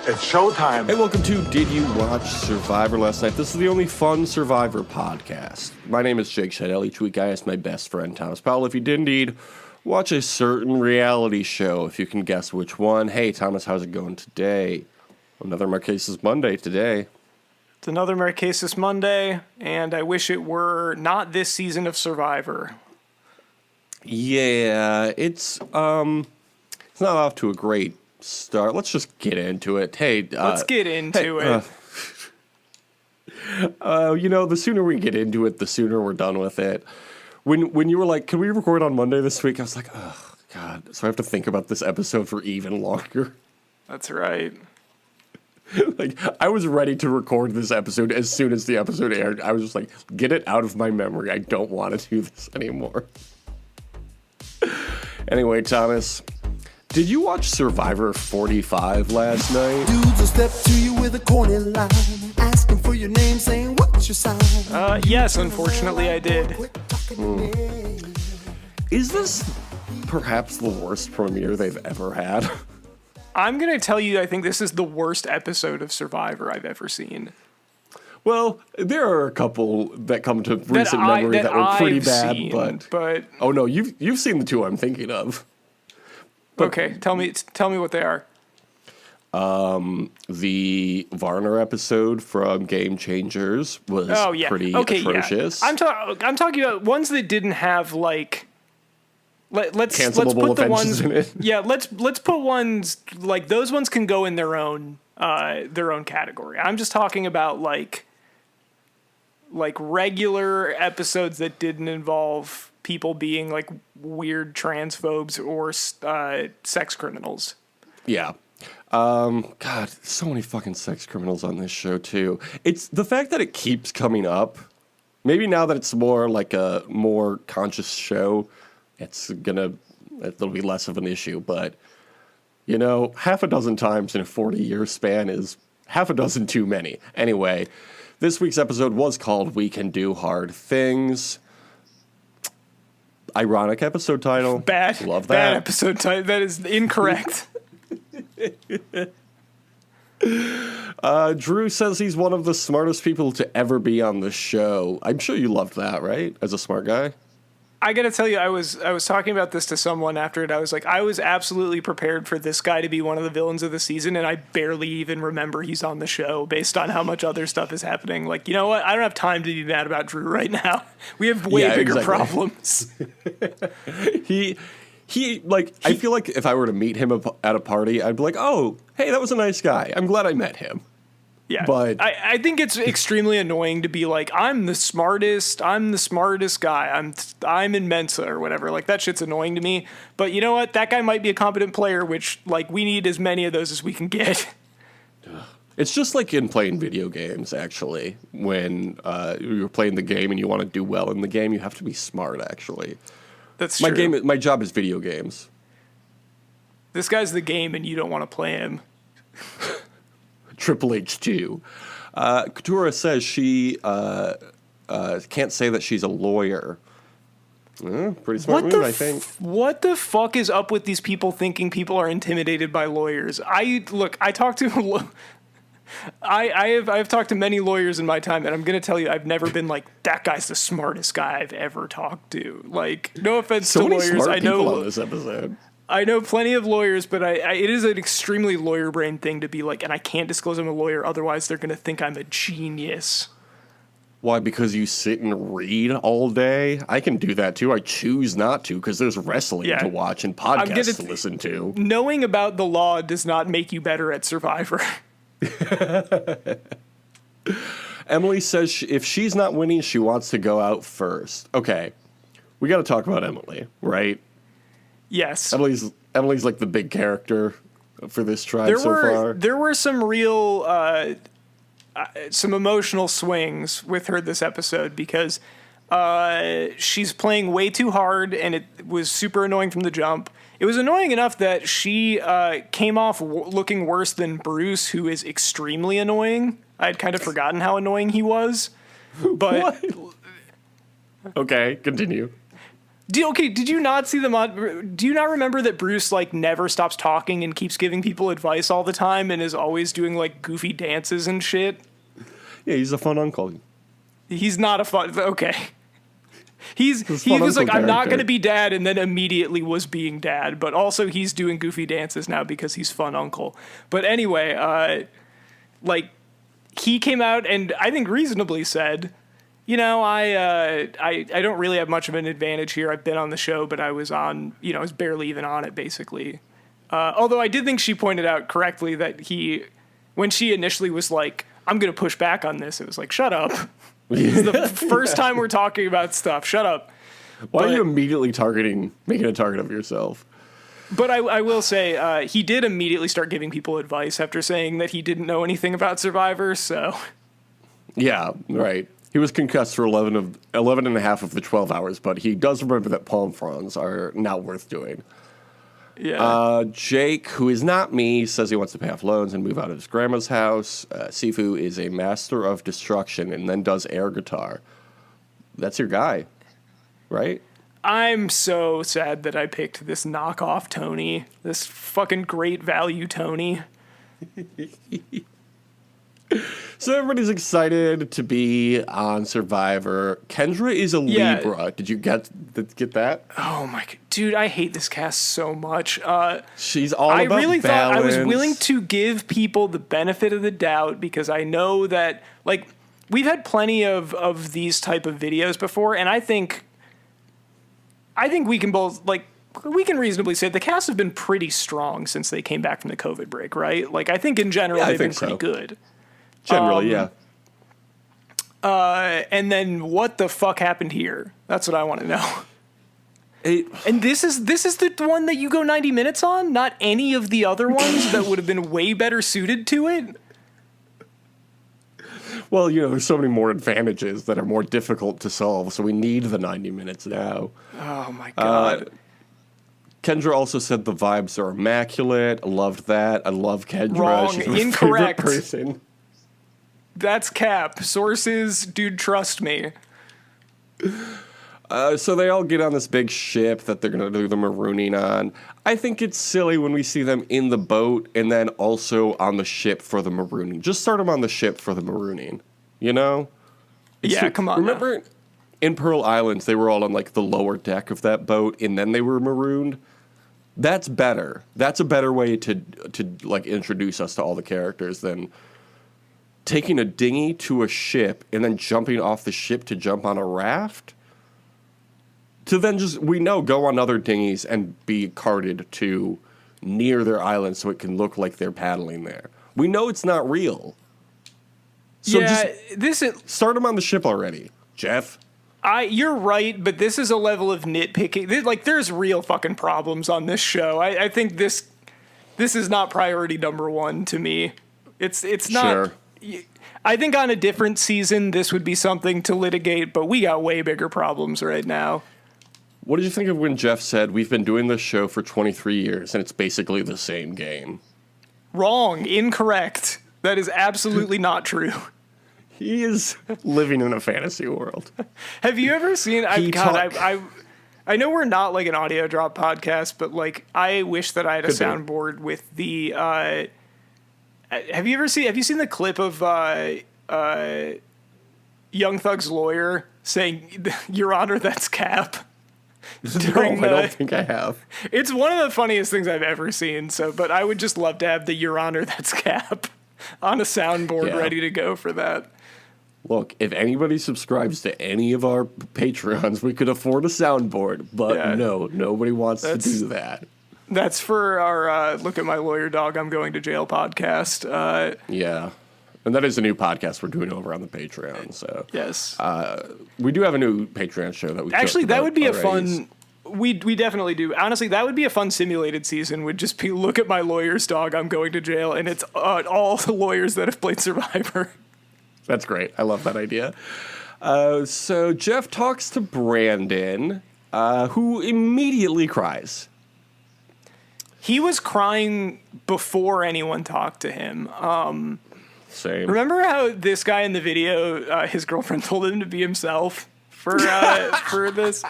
It's showtime. Hey, welcome to Did You Watch Survivor Last Night? This is the only fun Survivor podcast. My name is Jake Scheidel. Each week I ask my best friend Thomas Powell if he did indeed watch a certain reality show. If you can guess which one. Hey, Thomas, how's it going today? Another Marquesas Monday today. It's another Marquesas Monday, and I wish it were not this season of Survivor. Yeah, it's not off to a great start. Let's just get into it. Hey, let's get into it. The sooner we get into it, the sooner we're done with it. When you were like, can we record on Monday this week? I was like, oh, God. So I have to think about this episode for even longer. That's right. Like, I was ready to record this episode as soon as the episode aired. I was just like, get it out of my memory. I don't want to do this anymore. Anyway, Thomas, did you watch Survivor 45 last night? Dudes will step to you with a corny line, asking for your name, saying, what's your sign? Yes, unfortunately I did. Is this perhaps the worst premiere they've ever had? I'm going to tell you, I think this is the worst episode of Survivor I've ever seen. Well, there are a couple that come to recent memory that were pretty bad, but oh no, you've seen the two I'm thinking of. But, okay, tell me what they are. The Varner episode from Game Changers was pretty atrocious. Yeah. I'm talking about ones that didn't have like. Let's cancelable put the offenses ones in it. Yeah, let's put ones like those ones can go in their own category. I'm just talking about like regular episodes that didn't involve people being like weird transphobes or sex criminals. Yeah. God, so many fucking sex criminals on this show too. It's the fact that it keeps coming up. Maybe now that it's more like a more conscious show, it'll be less of an issue, but half a dozen times in a 40-year span is half a dozen too many. Anyway, this week's episode was called We Can Do Hard Things. Ironic episode title. Bad. Love that. Bad episode title. That is incorrect. Drew says he's one of the smartest people to ever be on the show. I'm sure you loved that, right? As a smart guy. I gotta tell you, I was talking about this to someone after it. I was like, I was absolutely prepared for this guy to be one of the villains of the season, and I barely even remember he's on the show based on how much other stuff is happening. Like, you know what? I don't have time to be mad about Drew right now. We have way bigger problems. I feel like if I were to meet him at a party, I'd be like, oh, hey, that was a nice guy. I'm glad I met him. Yeah, but I think it's extremely annoying to be like, I'm the smartest guy. I'm in Mensa or whatever. Like, that shit's annoying to me. But you know what? That guy might be a competent player, which, like, we need as many of those as we can get. It's just like in playing video games, actually. When you're playing the game and you want to do well in the game, you have to be smart, actually. That's true. My job is video games. This guy's the game and you don't want to play him. Triple H 2. Katura says she can't say that she's a lawyer. Pretty smart move, I think. What the fuck is up with these people thinking people are intimidated by lawyers? I've talked to many lawyers in my time, and I'm going to tell you, I've never been like, that guy's the smartest guy I've ever talked to. Like, no offense to lawyers. So many smart people on this episode. I know plenty of lawyers, but it is an extremely lawyer brain thing to be like, and I can't disclose I'm a lawyer, otherwise they're going to think I'm a genius. Why? Because you sit and read all day? I can do that too. I choose not to because there's wrestling to watch and podcasts to listen to. Knowing about the law does not make you better at Survivor. Emily says if she's not winning, she wants to go out first. Okay, we got to talk about Emily, right? Yes. Emily's like the big character for this tribe so far. There were some real, some emotional swings with her this episode because she's playing way too hard and it was super annoying from the jump. It was annoying enough that she came off looking worse than Bruce, who is extremely annoying. I had kind of forgotten how annoying he was. But what? Okay, continue. Did you not see do you not remember that Bruce like never stops talking and keeps giving people advice all the time and is always doing like goofy dances and shit? Yeah, he's a fun uncle. He's not a fun. Okay. He was like, I'm not going to be dad, and then immediately was being dad. But also, he's doing goofy dances now because he's fun uncle. But anyway, like he came out and I think reasonably said, you know, I don't really have much of an advantage here. I've been on the show, but I was on, I was barely even on it, basically. Although I did think she pointed out correctly that when she initially was like, I'm going to push back on this, it was like, shut up. This is the first time we're talking about stuff. Shut up. Why are you immediately making a target of yourself? But I will say, he did immediately start giving people advice after saying that he didn't know anything about Survivor, so. Yeah, right. He was concussed for 11 and a half of the 12 hours, but he does remember that palm fronds are not worth doing. Yeah. Jake, who is not me, says he wants to pay off loans and move out of his grandma's house. Sifu is a master of destruction and then does air guitar. That's your guy, right? I'm so sad that I picked this knockoff Tony, this fucking great value Tony. So everybody's excited to be on Survivor. Kendra is a Libra. Did you get that? Oh my god, dude! I hate this cast so much. She's all about balance. I really thought I was willing to give people the benefit of the doubt because I know that, like, we've had plenty of these type of videos before, and I think we can both we can reasonably say the cast have been pretty strong since they came back from the COVID break, right? Like, I think in general they've been pretty good. Generally, yeah. And then what the fuck happened here? That's what I want to know. And this is the one that you go 90 minutes on, not any of the other ones that would have been way better suited to it. Well, there's so many more advantages that are more difficult to solve, so we need the 90 minutes now. Oh my god. Kendra also said the vibes are immaculate. I loved that. I love Kendra. Wrong. She's my Incorrect. favorite person. That's cap. Sources, dude, trust me. So they all get on this big ship that they're going to do the marooning on. I think it's silly when we see them in the boat and then also on the ship for the marooning. Just start them on the ship for the marooning, Come on. Remember in Pearl Islands, they were all on, like, the lower deck of that boat and then they were marooned? That's better. That's a better way to like, introduce us to all the characters than taking a dinghy to a ship and then jumping off the ship to jump on a raft to then go on other dinghies and be carted to near their island so it can look like they're paddling there. We know it's not real. So start them on the ship already, Jeff. You're right, but this is a level of nitpicking. Like, there's real fucking problems on this show. I think this is not priority number one to me. It's not. Sure. I think on a different season, this would be something to litigate, but we got way bigger problems right now. What did you think of when Jeff said, we've been doing this show for 23 years, and it's basically the same game? Wrong. Incorrect. That is absolutely not true. He is living in a fantasy world. Have you ever seen... I know we're not like an audio drop podcast, but like I wish that I had a soundboard with the... Have you seen the clip of Young Thug's lawyer saying, "Your Honor, that's cap"? No, I don't think I have. It's one of the funniest things I've ever seen. But I would just love to have the "Your Honor, that's cap" on a soundboard ready to go for that. Look, if anybody subscribes to any of our Patreons, we could afford a soundboard. But no, nobody wants to do that. That's for our Look at My Lawyer Dog, I'm Going to Jail podcast. Yeah. And that is a new podcast we're doing over on the Patreon. So yes. We do have a new Patreon show that we actually, that would be a fun... We definitely do. Honestly, that would be a fun simulated season. Would just be Look at My Lawyer's Dog, I'm Going to Jail. And it's all the lawyers that have played Survivor. That's great. I love that idea. So Jeff talks to Brandon, who immediately cries. He was crying before anyone talked to him. Same. Remember how this guy in the video, his girlfriend told him to be himself for this?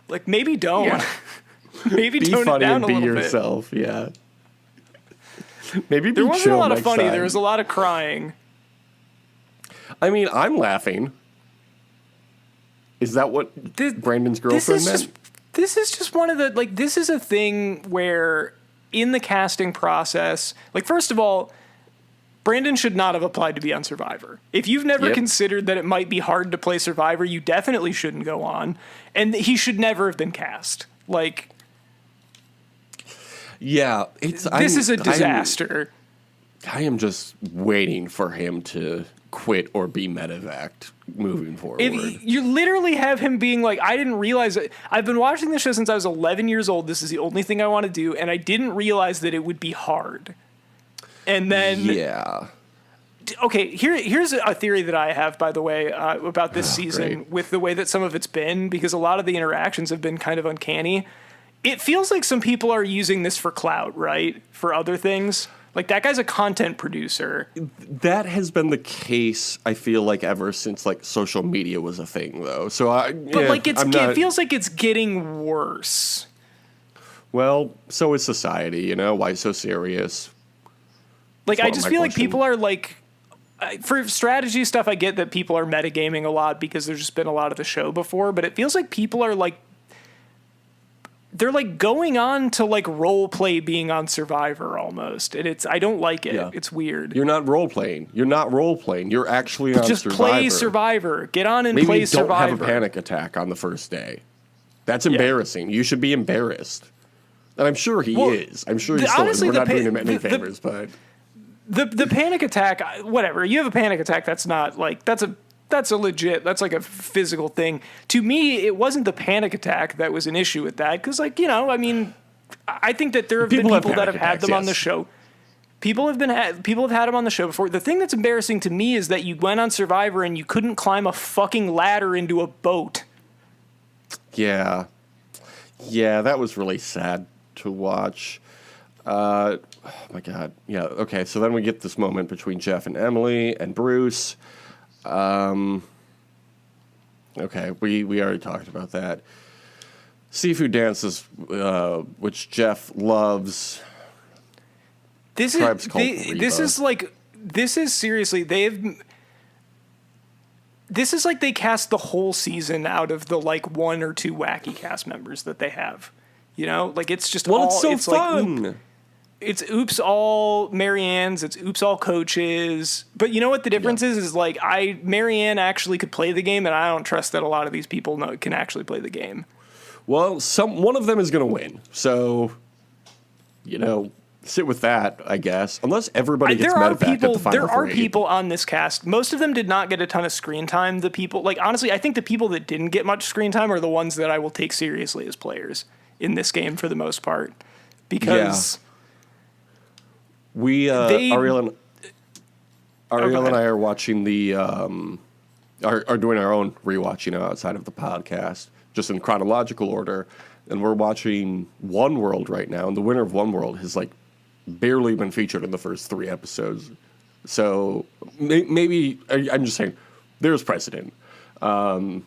Like, maybe don't. Yeah. Maybe Be tone it funny down and a be little bit. yourself. Yeah. Maybe be There wasn't chill a lot of next funny. time. There was a lot of crying. I mean, I'm laughing. Is that what Brandon's girlfriend meant? This is just one of the, like, this is a thing where in the casting process, like, first of all, Brandon should not have applied to be on Survivor. If you've never Yep. considered that it might be hard to play Survivor, you definitely shouldn't go on. And he should never have been cast. Like, Yeah, this is a disaster. I am just waiting for him to quit or be medevac moving forward. If you literally have him being like, I didn't realize it. I've been watching this show since I was 11 years old. This is the only thing I want to do. And I didn't realize that it would be hard. And then, yeah. okay, here's a theory that I have, by the way, about this season great. with the way that some of it's been, because a lot of the interactions have been kind of uncanny. It feels like some people are using this for clout, right? For other things. Like, that guy's a content producer. That has been the case, I feel like, ever since, like, social media was a thing, though. So It feels like it's getting worse. Well, so is society, you know? Why so serious? Like, I just my feel like question. people are like, for strategy stuff, I get that people are metagaming a lot because there's just been a lot of the show before, but it feels like people are like, they're like going on to like role play being on Survivor almost. And I don't like it. Yeah. It's weird. You're not role-playing. You're actually on Just Survivor. play Survivor. Get on and Maybe play don't Survivor. have a panic attack on the first day. That's embarrassing. You should be embarrassed. And I'm sure he is. I'm sure he's still honestly, is. We're the not doing him any favors, but... The panic attack, whatever. You have a panic attack. That's not like, that's a legit, that's like a physical thing. To me, it wasn't the panic attack that was an issue with that. Cause like, you know, I mean, I think that there have been people that have had them on the show. People have had them on the show before. The thing that's embarrassing to me is that you went on Survivor and you couldn't climb a fucking ladder into a boat. Yeah. Yeah, that was really sad to watch. Oh my God. Yeah. Okay. So then we get this moment between Jeff and Emily and Bruce. Okay. We already talked about that. Seafood dances, which Jeff loves. This is seriously, this is like they cast the whole season out of the like one or two wacky cast members that they have. You know, like it's just it's fun. Like, it's oops all Maryannes, it's oops all coaches. But you know what the difference is like Maryanne actually could play the game, and I don't trust that a lot of these people can actually play the game. Well, one of them is going to win. So, you know, sit with that, I guess. Unless everybody gets medevac at the final There are three. people on this cast. Most of them did not get a ton of screen time. The people, like, honestly, I think the people that didn't get much screen time are the ones that I will take seriously as players in this game for the most part. Because Ariel and I are watching are doing our own rewatch, you know, outside of the podcast, just in chronological order. And we're watching One World right now, and the winner of One World has like barely been featured in the first 3 episodes. So maybe I'm just saying there's precedent for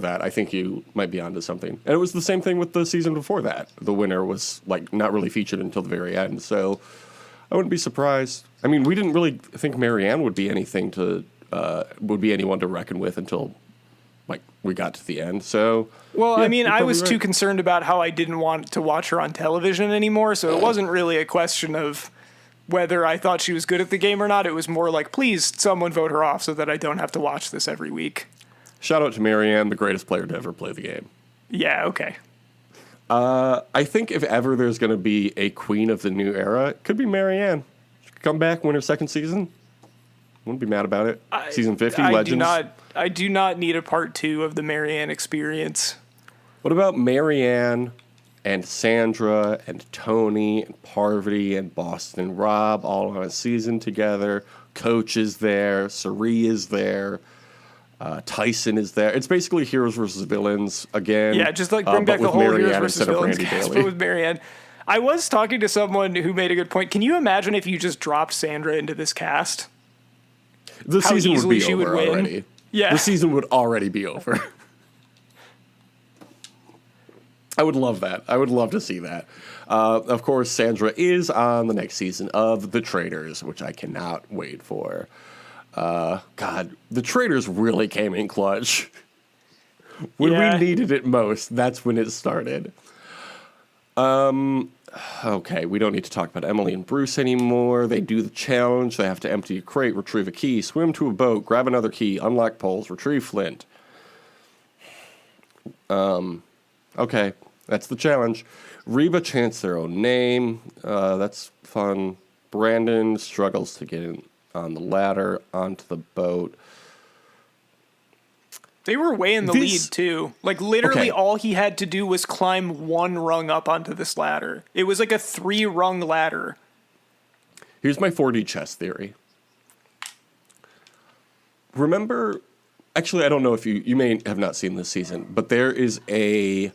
that. I think you might be onto something. And it was the same thing with the season before that. The winner was like not really featured until the very end. So I wouldn't be surprised. I mean, we didn't really think Maryanne would be anything would be anyone to reckon with until like we got to the end. So well, yeah, I mean, I was right. too concerned about how I didn't want to watch her on television anymore. So it wasn't really a question of whether I thought she was good at the game or not. It was more like, please, someone vote her off so that I don't have to watch this every week. Shout out to Maryanne, the greatest player to ever play the game. Yeah, okay. I think if ever there's going to be a queen of the new era, it could be Maryanne. She could come back, win her second season. Wouldn't be mad about it. Season 50, Legends. I do not need a part 2 of the Maryanne experience. What about Maryanne and Sandra and Tony and Parvati and Boston Rob all on a season together? Coach is there. Sari is there. Tyson is there. It's basically heroes versus villains again. Yeah, just like bring back the whole Maryanne heroes versus instead of villains Randy cast, Bailey. but with Maryanne. I was talking to someone who made a good point. Can you imagine if you just dropped Sandra into this cast? The How season would easily be she over would win. already. Yeah. The season would already be over. I would love that. I would love to see that. Of course, Sandra is on the next season of The Traitors, which I cannot wait for. God, The Traitors really came in clutch. When we needed it most, that's when it started. Okay, we don't need to talk about Emily and Bruce anymore. They do the challenge. They have to empty a crate, retrieve a key, swim to a boat, grab another key, unlock poles, retrieve flint. Okay, that's the challenge. Reba chants their own name. That's fun. Brandon struggles to get in on the ladder onto the boat. They were way in the lead, too. Like, literally all he had to do was climb one rung up onto this ladder. It was like a 3-rung ladder. Here's my 4D chess theory. Remember, actually, I don't know if you may have not seen this season, but there is an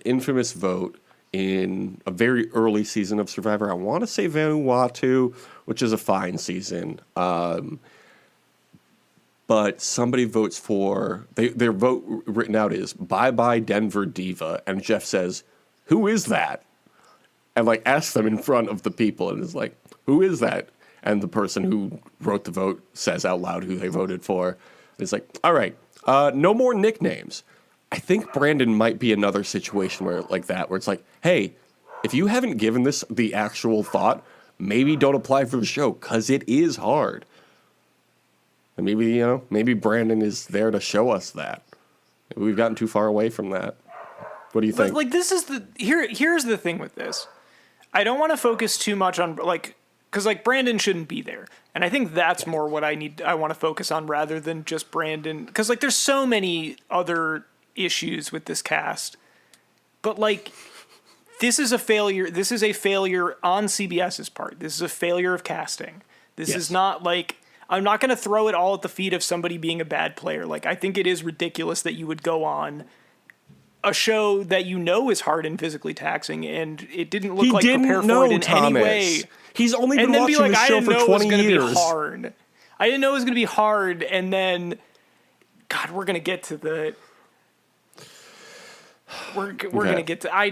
infamous vote in a very early season of Survivor. I want to say Vanuatu, which is a fine season. But somebody votes for, their vote written out is bye-bye Denver Diva. And Jeff says, who is that? And like asks them in front of the people and is like, who is that? And the person who wrote the vote says out loud who they voted for. And it's like, all right, no more nicknames. I think Brandon might be another situation where it's like, hey, if you haven't given this the actual thought, maybe don't apply for the show because it is hard. And maybe Brandon is there to show us that. Maybe we've gotten too far away from that. What do you think? But, this is here's the thing with this. I don't want to focus too much on, because, Brandon shouldn't be there. And I think that's more what I want to focus on rather than just Brandon. Because, there's so many other issues with this cast. But, this is a failure. This is a failure on CBS's part. This is a failure of casting. This is not, I'm not going to throw it all at the feet of somebody being a bad player. I think it is ridiculous that you would go on a show that is hard and physically taxing, and it didn't look like prepare for it in any way. He's only been watching this show for 20 years. I didn't know it was going to be hard, and then, God, we're going to get to the... We're going to get to... I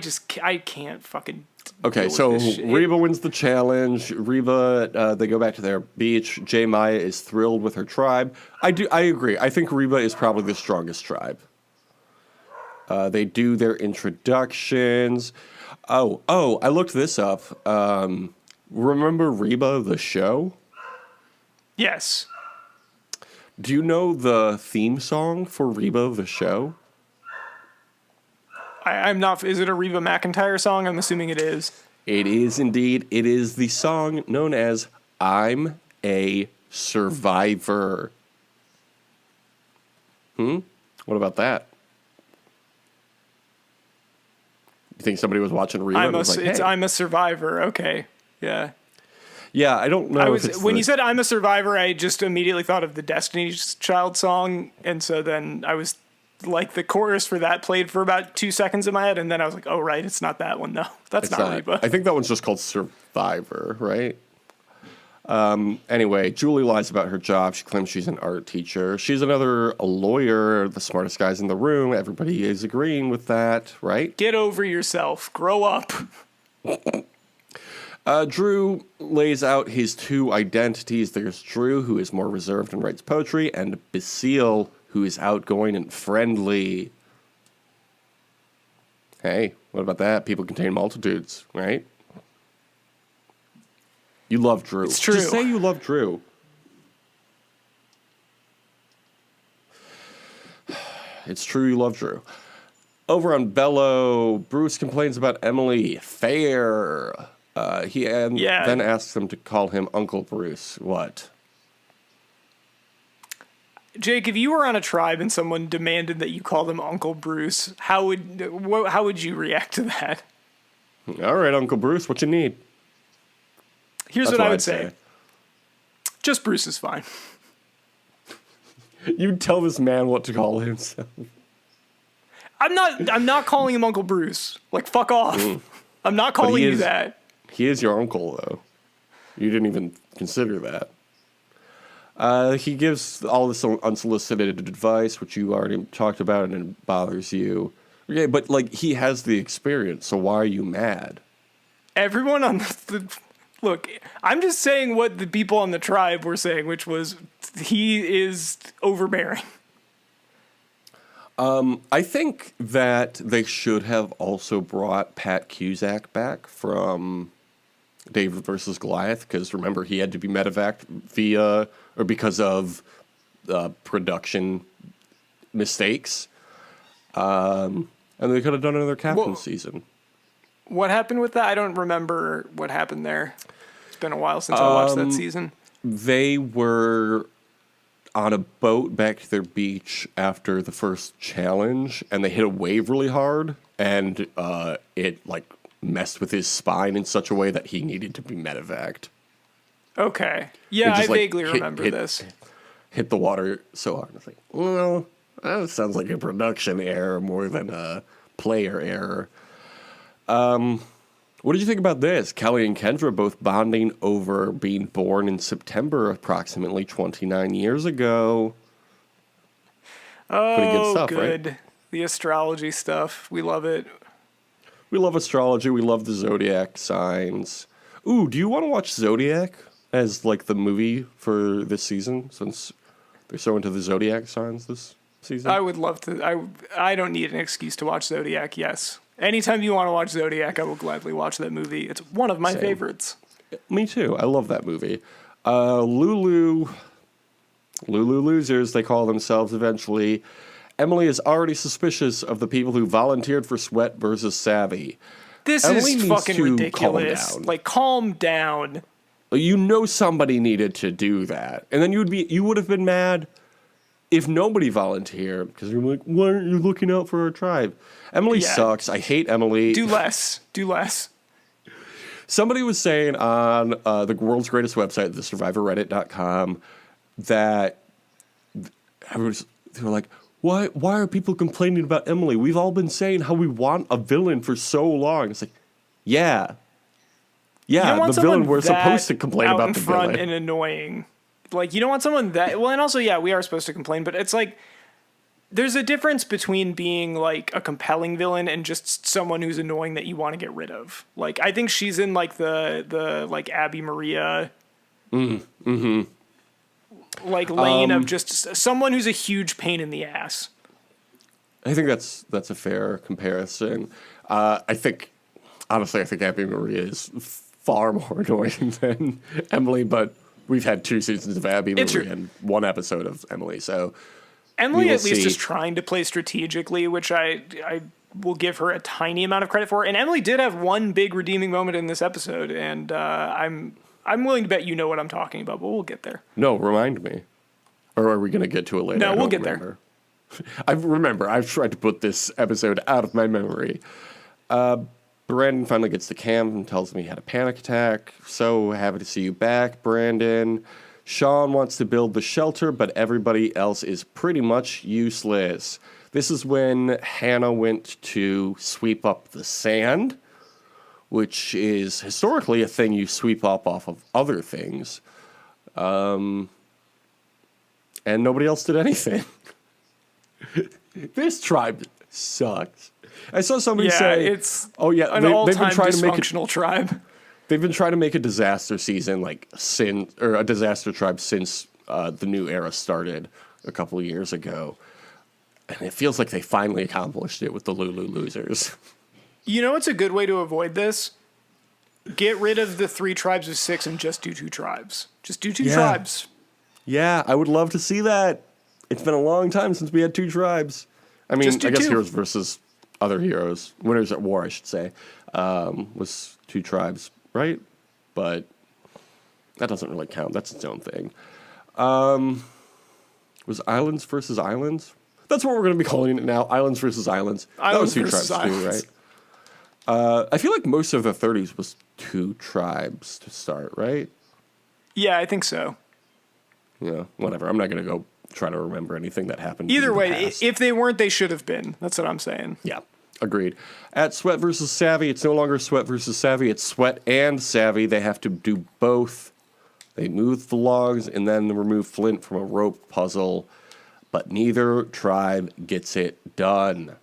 can't fucking... Okay, so Reba wins the challenge. Reba, they go back to their beach. J. Maya is thrilled with her tribe. I agree. I think Reba is probably the strongest tribe. They do their introductions. Oh, I looked this up. Remember Reba, the show? Yes. Do you know the theme song for Reba, the show? I'm not... Is it a Reba McEntire song? I'm assuming it is. It is indeed. It is the song known as I'm a Survivor. What about that? You think somebody was watching Reba and was like, hey. I'm a Survivor. Okay. Yeah. Yeah, I don't know. When you said I'm a Survivor, I just immediately thought of the Destiny's Child song. And so then I was... the chorus for that played for about 2 seconds in my head, and then I was like, oh, right, it's not that one, though. That's not Reba. I think that one's just called Survivor, right? Anyway, Julie lies about her job. She claims she's an art teacher. She's a lawyer, the smartest guys in the room. Everybody is agreeing with that, right? Get over yourself. Grow up. Drew lays out his 2 identities. There's Drew, who is more reserved and writes poetry, and Basile, who is outgoing and friendly. Hey, what about that? People contain multitudes, right? You love Drew. It's true. Just say you love Drew. It's true you love Drew. Over on Bello, Bruce complains about Emily. Fair. Then asks him to call him Uncle Bruce. What? Jake, if you were on a tribe and someone demanded that you call them Uncle Bruce, how would you react to that? All right, Uncle Bruce, what you need? Here's what I would say. Just Bruce is fine. You'd tell this man what to call himself. I'm not calling him Uncle Bruce. Fuck off. I'm not calling you that. He is your uncle, though. You didn't even consider that. He gives all this unsolicited advice, which you already talked about, and it bothers you. Okay, but like he has the experience, so why are you mad? Everyone on look, I'm just saying what the people on the tribe were saying, which was he is overbearing. I think that they should have also brought Pat Cusack back from David versus Goliath, because remember he had to be medevaced because of production mistakes, and they could have done another captain season. What happened with that? I don't remember what happened there. It's been a while since I watched that season. They were on a boat back to their beach after the first challenge, and they hit a wave really hard, and it like messed with his spine in such a way that he needed to be medevaced. Okay. Yeah, I vaguely remember this. Hit the water so hard. I was like, well, that sounds like a production error more than a player error. What did you think about this? Kelly and Kendra both bonding over being born in September approximately 29 years ago. Oh, pretty good stuff, good. Right? The astrology stuff. We love it. We love astrology. We love the zodiac signs. Ooh, do you want to watch Zodiac as like the movie for this season, since they're so into the zodiac signs this season? I would love to. I don't need an excuse to watch Zodiac, yes. Anytime you want to watch Zodiac, I will gladly watch that movie. It's one of my favorites. Me too. I love that movie. Lulu losers, they call themselves eventually. Emily is already suspicious of the people who volunteered for Sweat versus Savvy. This Emily is needs fucking to ridiculous. calm down. Like, calm down. You know somebody needed to do that. And then you would have been mad if nobody volunteered, because you're like, why aren't you looking out for our tribe? Emily sucks. I hate Emily. Do less. Do less. Somebody was saying on the world's greatest website, thesurvivorreddit.com, that they were like, why are people complaining about Emily? We've all been saying how we want a villain for so long. It's like, yeah, the villain we're supposed to complain about the villain. And annoying. Like, you don't want someone that... Well, and also, yeah, we are supposed to complain, but it's like... There's a difference between being, like, a compelling villain and just someone who's annoying that you want to get rid of. Like, I think she's in, like, the like, Abby Maria... like, lane of just someone who's a huge pain in the ass. I think that's a fair comparison. I think Abby Maria is far more annoying than Emily, but we've had 2 seasons of Abby Maria and 1 episode of Emily, so... Emily at least is trying to play strategically, which I will give her a tiny amount of credit for. And Emily did have one big redeeming moment in this episode, and I'm willing to bet you know what I'm talking about, but we'll get there. No, remind me. Or are we going to get to it later? No, we'll get there. I've tried to put this episode out of my memory. Brandon finally gets to camp and tells me he had a panic attack. So happy to see you back, Brandon. Sean wants to build the shelter, but everybody else is pretty much useless. This is when Hannah went to sweep up the sand, which is historically a thing you sweep up off of other things. And nobody else did anything. This tribe sucks. I saw somebody say, it's an all-time dysfunctional tribe. They've been trying to make a disaster season a disaster tribe since the new era started a couple of years ago. And it feels like they finally accomplished it with the Lulu losers. You know what's a good way to avoid this? Get rid of the 3 tribes of 6 and just do 2 tribes. Just do 2 tribes. Yeah, I would love to see that. It's been a long time since we had 2 tribes. I mean, I guess 2. Heroes versus other heroes. Winners at War, I should say, was 2 tribes. Right? But that doesn't really count. That's its own thing. Was Islands versus Islands? That's what we're going to be calling it now. Islands versus Islands. That was 2 tribes too, right? I feel like most of the 30s was 2 tribes to start, right? Yeah, I think so. Yeah, whatever. I'm not going to go try to remember anything that happened. Either way, if they weren't, they should have been. That's what I'm saying. Yeah. Agreed. At Sweat versus Savvy, it's no longer Sweat versus Savvy. It's Sweat and Savvy. They have to do both They move the logs and then remove flint from a rope puzzle, but neither tribe gets it done.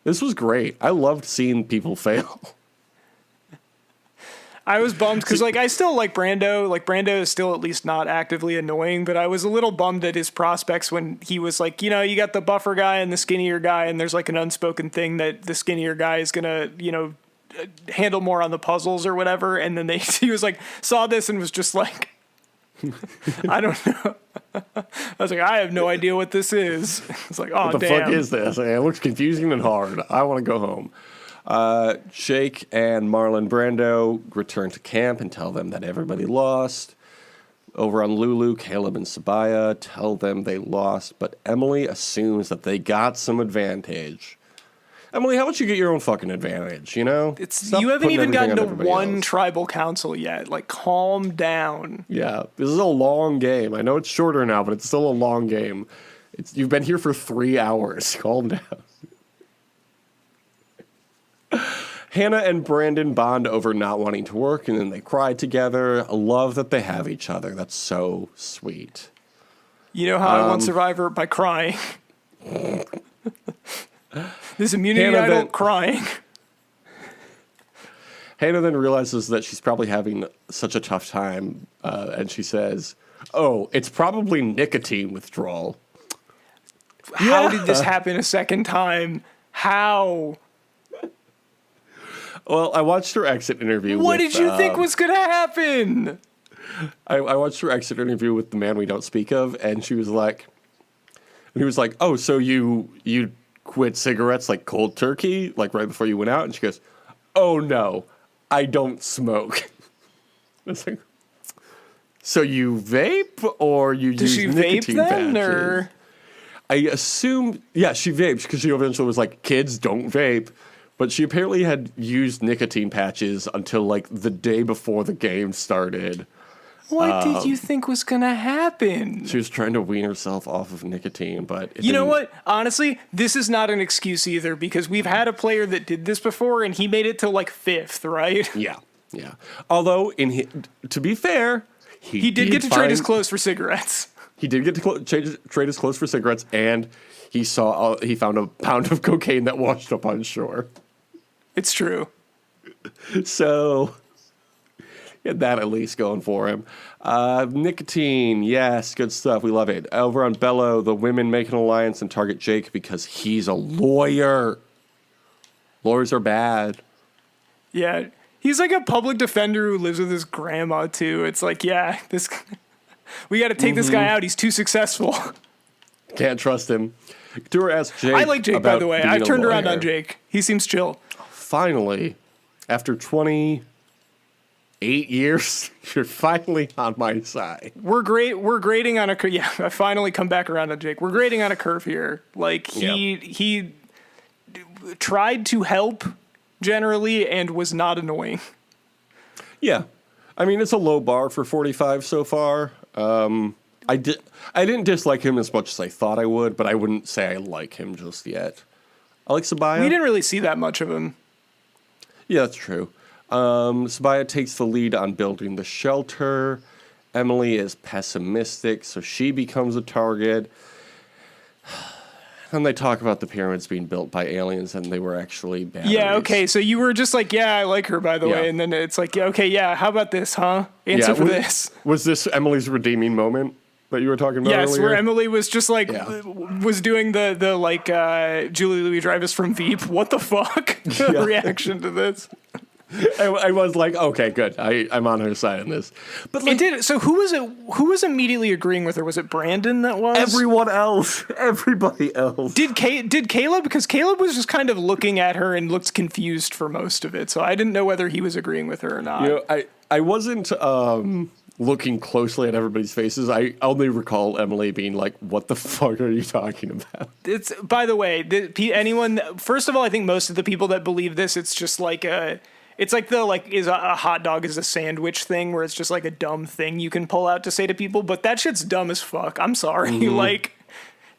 This was great. I loved seeing people fail. I was bummed because, like, I still like Brando. Like, Brando is still at least not actively annoying, but I was a little bummed at his prospects when he was like, you know, you got the buffer guy and the skinnier guy, and there's like an unspoken thing that the skinnier guy is gonna, you know, handle more on the puzzles or whatever. And then he was like, saw this and was just like, I don't know. I was like, I have no idea what this is. It's like, oh, What the damn. fuck is this? It looks confusing and hard. I want to go home. Jake and Marlon Brando return to camp and tell them that everybody lost. Over on Lulu, Caleb and Sabaya tell them they lost, but Emily assumes that they got some advantage. Emily, how about you get your own fucking advantage, you know? Stop You haven't putting even gotten everything to on everybody one else. tribal council yet. Like, calm down. Yeah, this is a long game. I know it's shorter now, but it's still a long game. You've been here for 3 hours. Calm down. Hannah and Brandon bond over not wanting to work, and then they cry together. I love that they have each other. That's so sweet. You know how I won Survivor? By crying. This immunity Hannah idol then- crying. Hannah then realizes that she's probably having such a tough time, and she says, "Oh, it's probably nicotine withdrawal." How did this happen a second time? How? Well, I watched her exit interview. What with, did you think was going to happen? I watched her exit interview with the man we don't speak of, and she was like, and he was like, "Oh, so you quit cigarettes like cold turkey, like right before you went out?" And she goes, "Oh no, I don't smoke." I was like, "So you vape or you Does use she vape nicotine then, patches?" or I assume, yeah, she vapes because she eventually was like, "Kids don't vape." But she apparently had used nicotine patches until like the day before the game started. what did you think was going to happen? She was trying to wean herself off of nicotine, but You know what? Honestly, this is not an excuse either, because we've had a player that did this before and he made it to like 5th, right? Yeah, yeah. Although, to be fair, He did get to trade his find- clothes for cigarettes. He did get to trade his clothes for cigarettes, and he found a pound of cocaine that washed up on shore. It's true. So, he had that at least going for him. Nicotine, yes, good stuff. We love it. Over on Bello, the women make an alliance and target Jake because he's a lawyer. Lawyers are bad. Yeah. He's like a public defender who lives with his grandma, too. It's like, yeah, we got to take this guy out. He's too successful. Can't trust him. Couture asks Jake. I like Jake, by about the way. being I've a turned around lawyer. on Jake. He seems chill. Finally, after 28 years, you're finally on my side. We're grading on a curve. Yeah, I finally come back around on Jake. We're grading on a curve here. Like, he tried to help generally and was not annoying. Yeah. I mean, it's a low bar for 45 so far. I didn't dislike him as much as I thought I would, but I wouldn't say I like him just yet. I like Sabaya. We didn't really see that much of him. Yeah, that's true. Sabaya takes the lead on building the shelter. Emily is pessimistic, so she becomes a target. And they talk about the pyramids being built by aliens, and they were actually batteries. Yeah, okay, so you were just like, yeah, I like her, by the Yeah. way, and then it's like, yeah, okay, yeah, how about this, huh? Answer for this. Was this Emily's redeeming moment that you were talking about Yes, earlier? where Emily was just like, Yeah. was doing the like, Julie Louis-Dreyfus from Veep, what the fuck? Yeah. Reaction to this. I was like, okay, good. I'm on her side in this. But like, It did. So who was immediately agreeing with her? Was it Brandon that was? everyone else, everybody else. Did Caleb? Because Caleb was just kind of looking at her and looked confused for most of it. So I didn't know whether he was agreeing with her or not. You know, I wasn't looking closely at everybody's faces. I only recall Emily being like, "What the fuck are you talking about?" It's, by the way, anyone. First of all, I think most of the people that believe this, it's just like it's like is a hot dog is a sandwich thing where it's just like a dumb thing you can pull out to say to people. But that shit's dumb as fuck. I'm sorry. Like,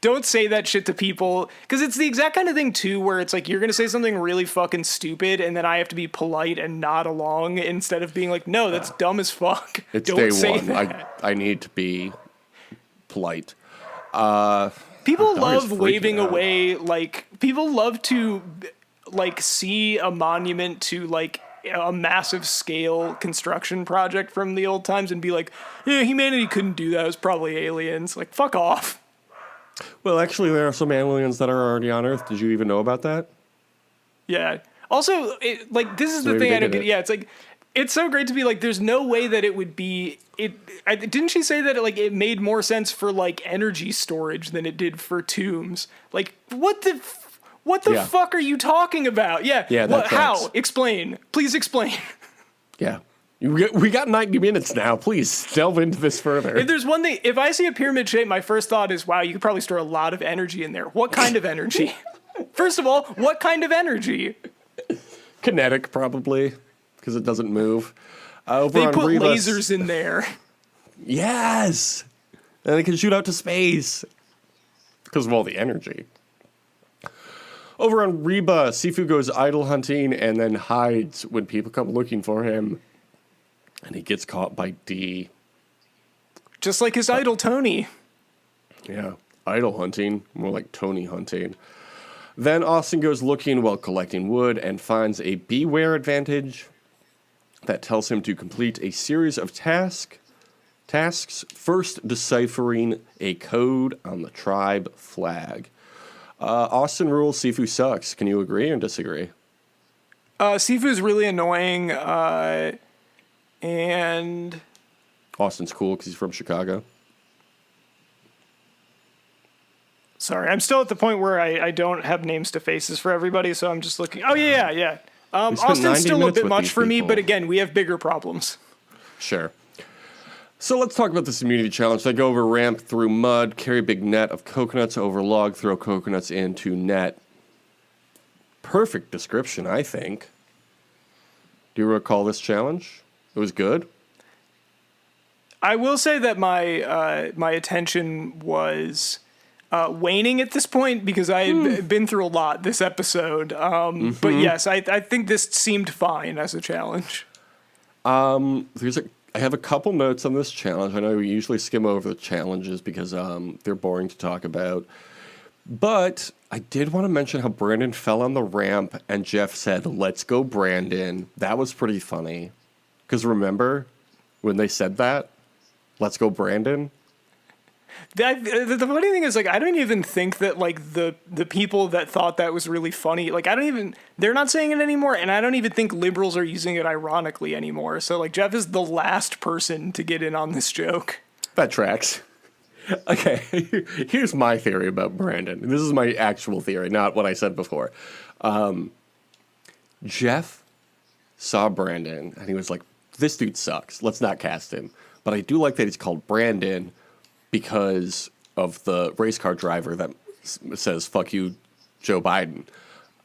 don't say that shit to people, because it's the exact kind of thing too where it's like you're gonna say something really fucking stupid and then I have to be polite and nod along instead of being like, no, that's dumb as fuck. It's Don't day say one. that. I need to be polite. People dog is love freaking waving out. away, like, people love to, like, see a monument to, like, a massive scale construction project from the old times and be like, yeah, humanity couldn't do that. It was probably aliens. Like, fuck off. Well, actually, there are some aliens that are already on Earth. Did you even know about that? Yeah. Also, like, this is So the maybe thing they I don't did get. it. Yeah, it's like, it's so great to be like, there's no way that it would be. Didn't she say that it made more sense for like energy storage than it did for tombs? Like, what the Yeah. fuck are you talking about? Yeah. Yeah, that How? tracks. Explain. Please explain. Yeah. We got 90 minutes now. Please delve into this further. If there's one thing, if I see a pyramid shape, my first thought is, wow, you could probably store a lot of energy in there. What kind of energy? First of all, what kind of energy? Kinetic, probably, because it doesn't move. Over They on put Reba, lasers in there. Yes! And they can shoot out to space. Because of all the energy. Over on Reba, Sifu goes idol hunting and then hides when people come looking for him. And he gets caught by D. Just like his idol, Tony. Yeah, idol hunting, more like Tony hunting. Then Austin goes looking while collecting wood and finds a beware advantage that tells him to complete a series of tasks, first deciphering a code on the tribe flag. Austin rules, Sifu sucks. Can you agree or disagree? Sifu's really annoying, and Austin's cool because he's from Chicago. sorry, I'm still at the point where I don't have names to faces for everybody, so I'm just looking. Oh, yeah. We spent 90 Austin's still a minutes bit with much these for me, people. but again, we have bigger problems. Sure. So let's talk about this immunity challenge. They go over ramp through mud, carry a big net of coconuts over log, throw coconuts into net. Perfect description, I think. Do you recall this challenge? It was good. I will say that my attention was waning at this point because I had been through a lot this episode. But yes, I think this seemed fine as a challenge. I have a couple notes on this challenge. I know we usually skim over the challenges because they're boring to talk about. But I did want to mention how Brandon fell on the ramp and Jeff said, "Let's go, Brandon." That was pretty funny. Because remember when they said that? "Let's go, Brandon"? The funny thing is, like, I don't even think that, like, the people that thought that was really funny, like, they're not saying it anymore, and I don't even think liberals are using it ironically anymore. So, like, Jeff is the last person to get in on this joke. That tracks. Okay, here's my theory about Brandon. This is my actual theory, not what I said before. Jeff saw Brandon, and he was like, this dude sucks. Let's not cast him. But I do like that he's called Brandon because of the race car driver that says, fuck you, Joe Biden.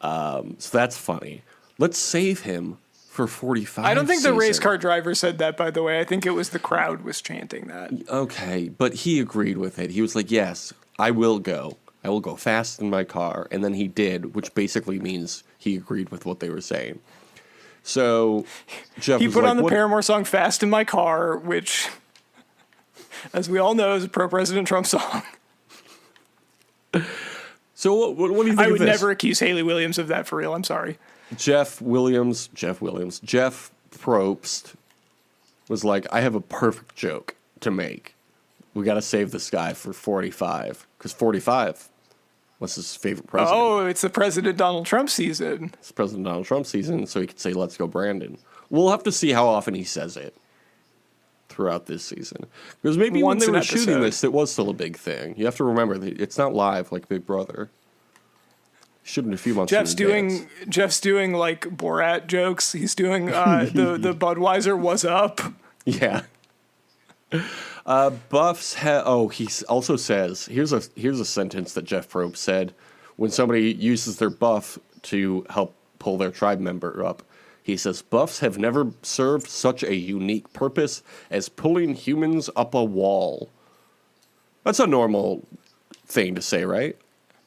So that's funny. Let's save him for 45 I don't think the race season. car driver said that, by the way. I think it was the crowd was chanting that. Okay, but he agreed with it. He was like, yes, I will go. I will go fast in my car. And then he did, which basically means he agreed with what they were saying. So Jeff He was put like, on the what? Paramore song Fast in My Car, which, as we all know, is a pro-President Trump song. So what do you think I of would this? never accuse Haley Williams of that for real. I'm sorry. Jeff Probst was like, I have a perfect joke to make. We got to save this guy for 45. Because 45 was his favorite president. Oh, it's the President Donald Trump season. It's President Donald Trump season, so he could say, let's go, Brandon. We'll have to see how often he says it throughout this season. Because maybe Once when they an were shooting episode. this, it was still a big thing. You have to remember that it's not live like Big Brother. Shooting a few months Jeff's in advance. doing like Borat jokes. He's doing the Budweiser was up. Yeah. Buffs he also says, here's a sentence that Jeff Probst said when somebody uses their buff to help pull their tribe member up. He says, buffs have never served such a unique purpose as pulling humans up a wall. That's a normal thing to say, right?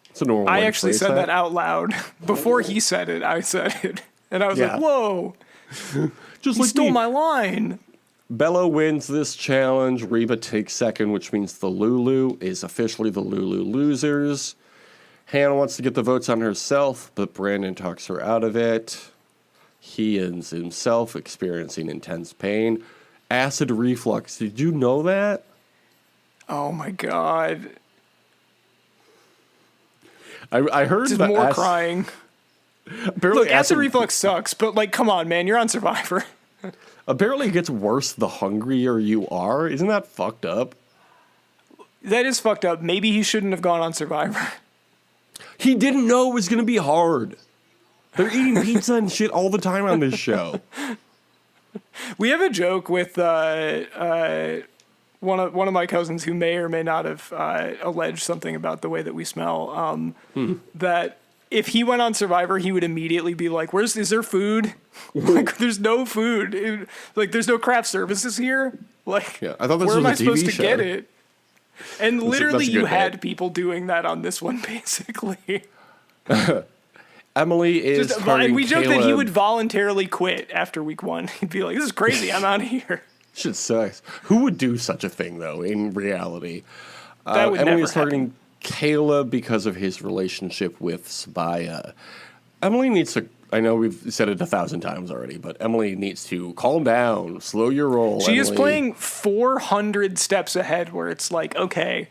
It's a normal. I way to actually phrase said that out loud. Before he said it, I said it. And I was Yeah. like, whoa, Just he like stole me. my line. Bella wins this challenge. Reba takes second, which means the Lulu is officially the Lulu losers. Hannah wants to get the votes on herself, but Brandon talks her out of it. He is himself experiencing intense pain. Acid reflux. Did you know that? Oh my God. I heard Just that more crying. Apparently Look, acid reflux sucks, but like, come on, man, you're on Survivor. Apparently it gets worse the hungrier you are. Isn't that fucked up? That is fucked up. Maybe he shouldn't have gone on Survivor. He didn't know it was going to be hard. They're eating pizza and shit all the time on this show. We have a joke with one of my cousins who may or may not have alleged something about the way that we smell. That if he went on Survivor, he would immediately be like, is there food? Like, there's no food. Like, there's no craft services here. Like, Yeah, I thought this where was am a I supposed TV to get show. it? And literally, that's a you good had bit. people doing that on this one, basically. Emily is And we joked that he Caleb. would voluntarily quit after week 1. He'd be like, this is crazy. I'm out of here. Shit sucks. Who would do such a thing, though, in reality? That would Emily never is targeting Caleb because of his relationship with Sabaya. Emily needs to... I know we've said it 1,000 times already, but Emily needs to calm down, slow your roll. She is Emily. playing 400 steps ahead, where it's like, okay,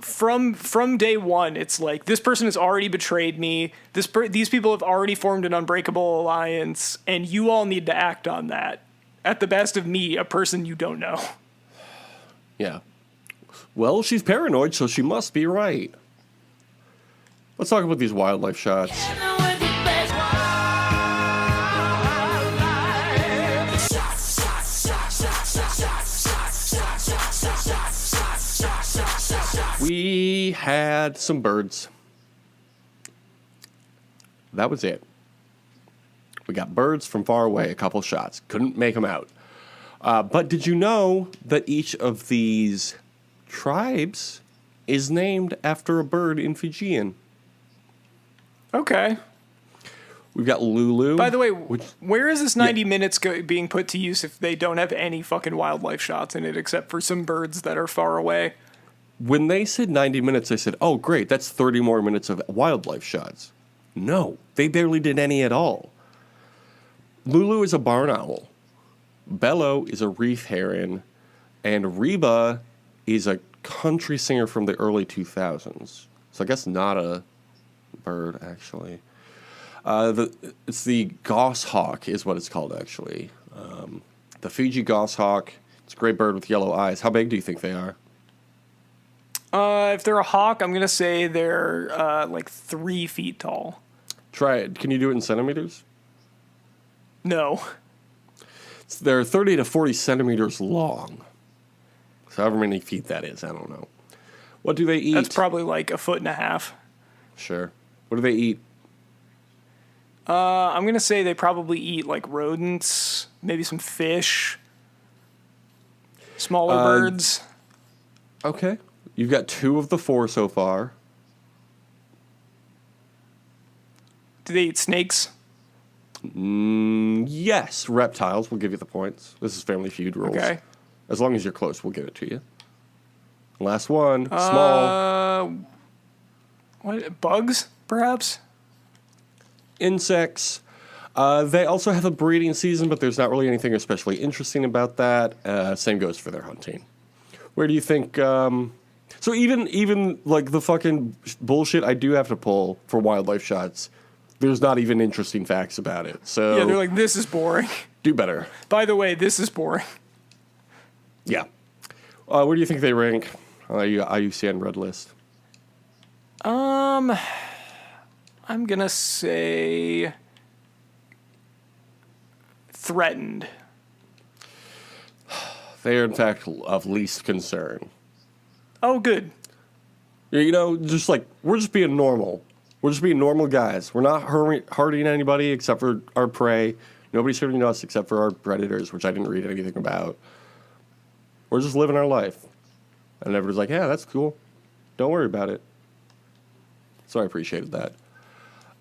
from day one, it's like, this person has already betrayed me. These people have already formed an unbreakable alliance, and you all need to act on that. At the best of me, a person you don't know. Yeah. Well, she's paranoid, so she must be right. Let's talk about these wildlife shots. We had some birds. That was it. We got birds from far away, a couple shots. Couldn't make them out. But did you know that each of these tribes is named after a bird in Fijian? Okay. We've got Lulu. By the way, where is this 90 minutes being put to use if they don't have any fucking wildlife shots in it except for some birds that are far away? When they said 90 minutes, I said, oh, great, that's 30 more minutes of wildlife shots. No, they barely did any at all. Lulu is a barn owl. Bello is a reef heron. And Reba is a country singer from the early 2000s. So I guess not a bird, actually. It's the goshawk is what it's called, actually. The Fiji goshawk. It's a great bird with yellow eyes. How big do you think they are? If they're a hawk, I'm going to say they're like 3 feet tall. Try it. Can you do it in centimeters? No. They're 30 to 40 centimeters long. So however many feet that is, I don't know. What do they eat? That's probably like 1.5 feet. Sure. What do they eat? I'm going to say they probably eat like rodents, maybe some fish, smaller birds. Okay. You've got 2 of the 4 so far. Do they eat snakes? Yes, reptiles. We'll give you the points. This is Family Feud rules. Okay. As long as you're close, we'll give it to you. Last one. Small. What? Bugs, perhaps? Insects. They also have a breeding season, but there's not really anything especially interesting about that. Same goes for their hunting. Where do you think... So even like the fucking bullshit I do have to pull for wildlife shots, there's not even interesting facts about it. So Yeah, they're like, this is boring. do better. By the way, this is boring. Yeah. Where do you think they rank on the IUCN Red List? I'm gonna say threatened. They are in fact of least concern. Oh, good. You know, just like we're just being normal. We're just being normal guys. We're not hurting anybody except for our prey. Nobody's hurting us except for our predators, which I didn't read anything about. We're just living our life. And everybody's like, yeah, that's cool. Don't worry about it. So I appreciated that.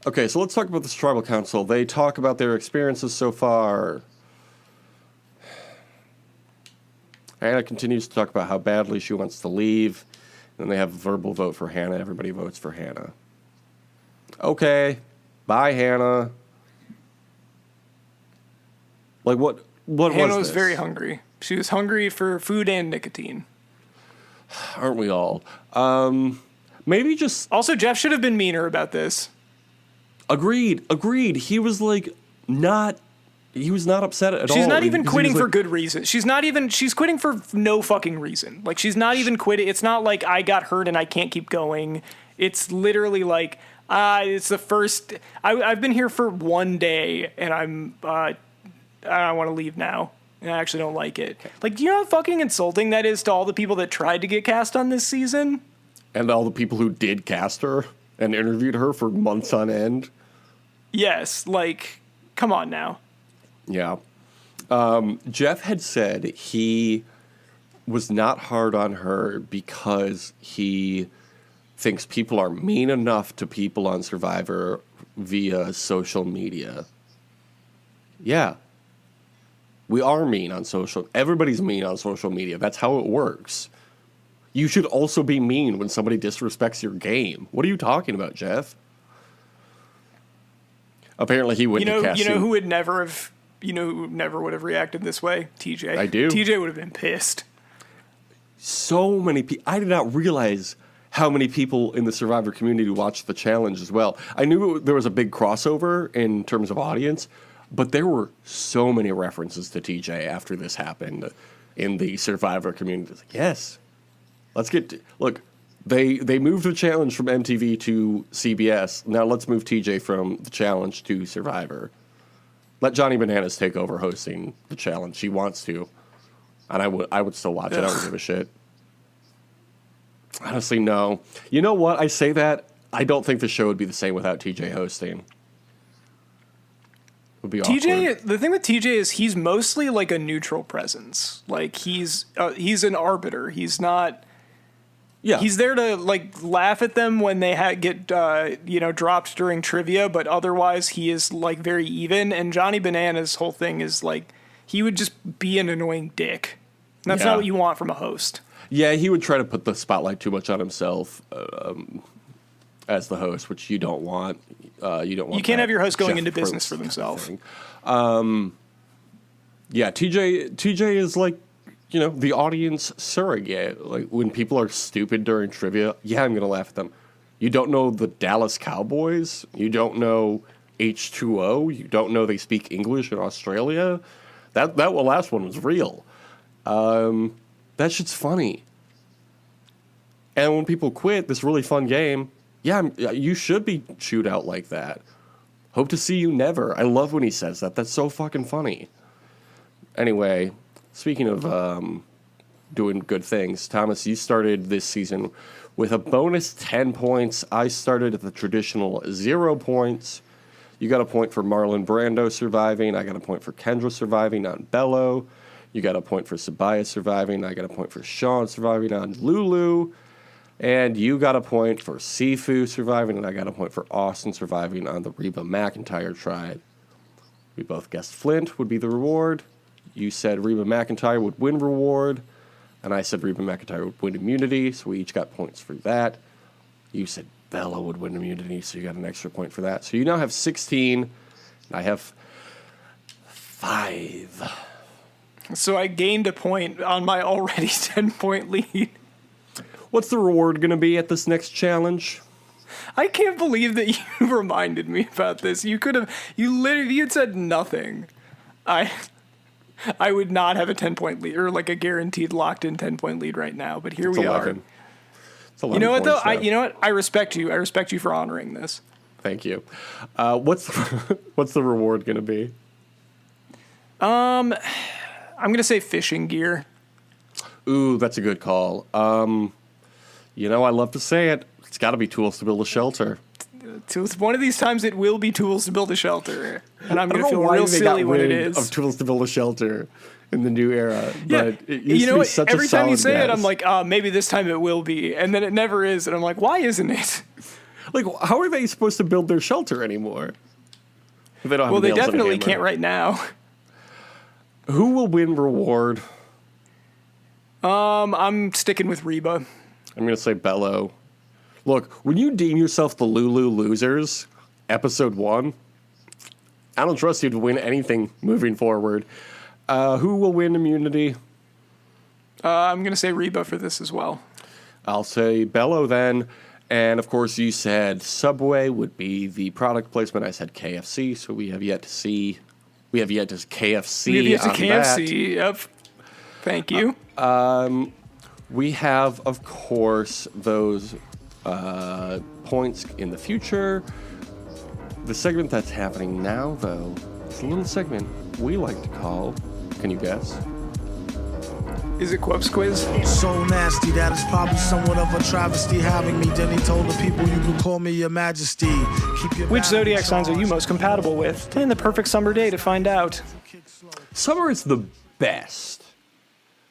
Okay, so let's talk about this tribal council. They talk about their experiences so far. Hannah continues to talk about how badly she wants to leave. And then they have a verbal vote for Hannah. Everybody votes for Hannah. Okay, bye, Hannah. Like, what Hannah was this? very hungry. She was hungry for food and nicotine. Aren't we all? Maybe just... Also, Jeff should have been meaner about this. Agreed. He was like, he was not upset at all. She's not even Because he quitting was for like, good reason. She's quitting for no fucking reason. Like, she's not even quitting. It's not like I got hurt and I can't keep going. It's literally like, it's the first, I've been here for 1 day and I want to leave now. And I actually don't like it. Like, do you know how fucking insulting that is to all the people that tried to get cast on this season? And all the people who did cast her and interviewed her for months on end. Yes, like, come on now. Yeah. Jeff had said he was not hard on her because he thinks people are mean enough to people on Survivor via social media. Yeah. We are mean on social. Everybody's mean on social media. That's how it works. You should also be mean when somebody disrespects your game. What are you talking about, Jeff? Apparently he went to casting. You know who would never would have reacted this way? TJ. I do. TJ would have been pissed. So many people. I did not realize how many people in the Survivor community watched the challenge as well. I knew there was a big crossover in terms of audience, but there were so many references to TJ after this happened in the Survivor community. It's like, yes, let's get to, look. They moved the challenge from MTV to CBS. Now let's move TJ from the challenge to Survivor. Let Johnny Bananas take over hosting the challenge. He wants to, and I would still watch it. I don't give a shit. Honestly, no. You know what? I say that. I don't think the show would be the same without TJ hosting. It would be awkward. The thing with TJ is he's mostly like a neutral presence. Like he's an arbiter. He's not. Yeah. He's there to like laugh at them when they get dropped during trivia, but otherwise he is like very even. And Johnny Bananas' whole thing is like he would just be an annoying dick. And that's not what you want from a host. Yeah, he would try to put the spotlight too much on himself as the host, which you don't want. You don't want. You can't have your host going Jeff into business Probst for themselves. Yeah, TJ is like, the audience surrogate. Like when people are stupid during trivia, yeah, I'm gonna laugh at them. You don't know the Dallas Cowboys. You don't know H2O. You don't know they speak English in Australia. That last one was real. That shit's funny. And when people quit this really fun game, yeah, you should be chewed out like that. Hope to see you never. I love when he says that. That's so fucking funny. Anyway, speaking of doing good things, Thomas, you started this season with a bonus 10 points. I started at the traditional 0 points. You got a point for Marlon Brando surviving. I got a point for Kendra surviving on Bello. You got a point for Sabaya surviving. I got a point for Sean surviving on Lulu. And you got a point for Sifu surviving. And I got a point for Austin surviving on the Reba McEntire tribe. We both guessed Flint would be the reward. You said Reba McEntire would win reward. And I said Reba McEntire would win immunity. So we each got points for that. You said Bella would win immunity. So you got an extra point for that. So you now have 16. And I have 5. So I gained a point on my already 10-point lead. What's the reward going to be at this next challenge? I can't believe that you reminded me about this. You had said nothing. I would not have a 10-point lead or like a guaranteed locked-in 10-point lead right now, but here we are. It's 11 you know what though? points, I respect you. I respect you for honoring this. Thank you. What's the reward going to be? I'm going to say fishing gear. Ooh, that's a good call. I love to say it. It's got to be tools to build a shelter. One of these times it will be tools to build a shelter. And I'm I going don't to know feel why real they got silly when it rid is. of tools to build a shelter in the new era. Yeah, But it used you know to be what? such Every a time you solid say it, guess. I'm like, maybe this time it will be. And then it never is. And I'm like, why isn't it? Like, how are they supposed to build their shelter anymore? If they don't have Well, they nails and a definitely hammer? can't right now. Who will win reward? I'm sticking with Reba. I'm going to say Bello. Look, when you deem yourself the Lulu Losers, episode 1, I don't trust you to win anything moving forward. Who will win immunity? I'm going to say Reba for this as well. I'll say Bello then. And of course, you said Subway would be the product placement. I said KFC, so we have yet to see. We have yet to KFC. We have yet to on KFC. Yep. Thank you. We have, of course, those points in the future. The segment that's happening now, though, is a little segment we like to call. Can you guess? Is it Quops Quiz? So nasty that it's probably somewhat of a travesty having me. Then he told the people you can call me your majesty. Keep your Which battery zodiac signs are you charged. most compatible with? And the perfect summer day to find out. Summer is the best.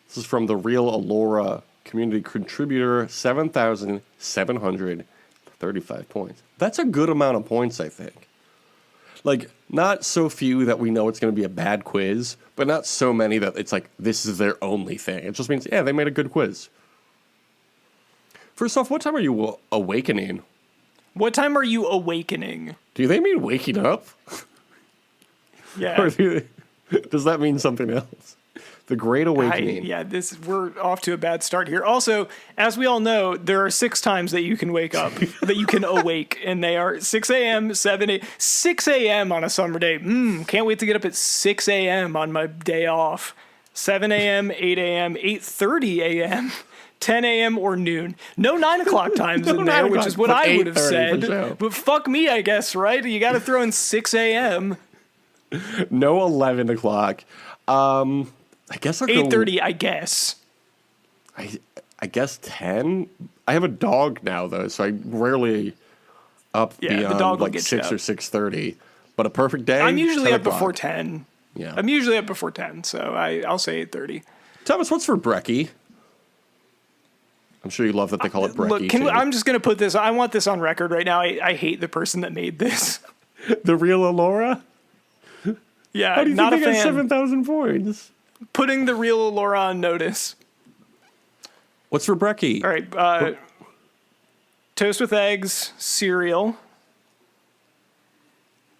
This is from the Real Allura community contributor, 7,735 points. That's a good amount of points, I think. Like, not so few that we know it's going to be a bad quiz, but not so many that it's like, this is their only thing. It just means, yeah, they made a good quiz. First off, what time are you awakening? What time are you awakening? Do they mean waking up? Yeah. Or does that mean something else? The Great Awakening. We're off to a bad start here. Also, as we all know, there are 6 times that you can wake up, that you can awake, and they are 6 a.m., 7 a.m., 6 a.m. on a summer day. Can't wait to get up at 6 a.m. on my day off. 7 a.m., 8 a.m., 8:30 a.m., 10 a.m. or noon. No 9 o'clock times in there, 9 which o'clock, is what but I would have 8:30 said. for sure. But fuck me, I guess, right? You got to throw in 6 a.m. No 11 o'clock. I guess I'll go 8:30, I guess. I guess 10. I have a dog now though, so I rarely up Yeah, the beyond dog will like get 6 you or 6:30. But a perfect day. I'm usually 10 up before o'clock. 10. Yeah. I'm usually up before 10, so I'll say 8:30. Thomas, what's for brekkie? I'm sure you love that they call it brekkie. Look, too. I'm just going to put this, I want this on record right now. I hate the person that made this. The Real Allura? Yeah, How do you not a think they got fan. 7,000 points? Putting the real Allura on notice. What's for brekkie? All right, toast with eggs, cereal,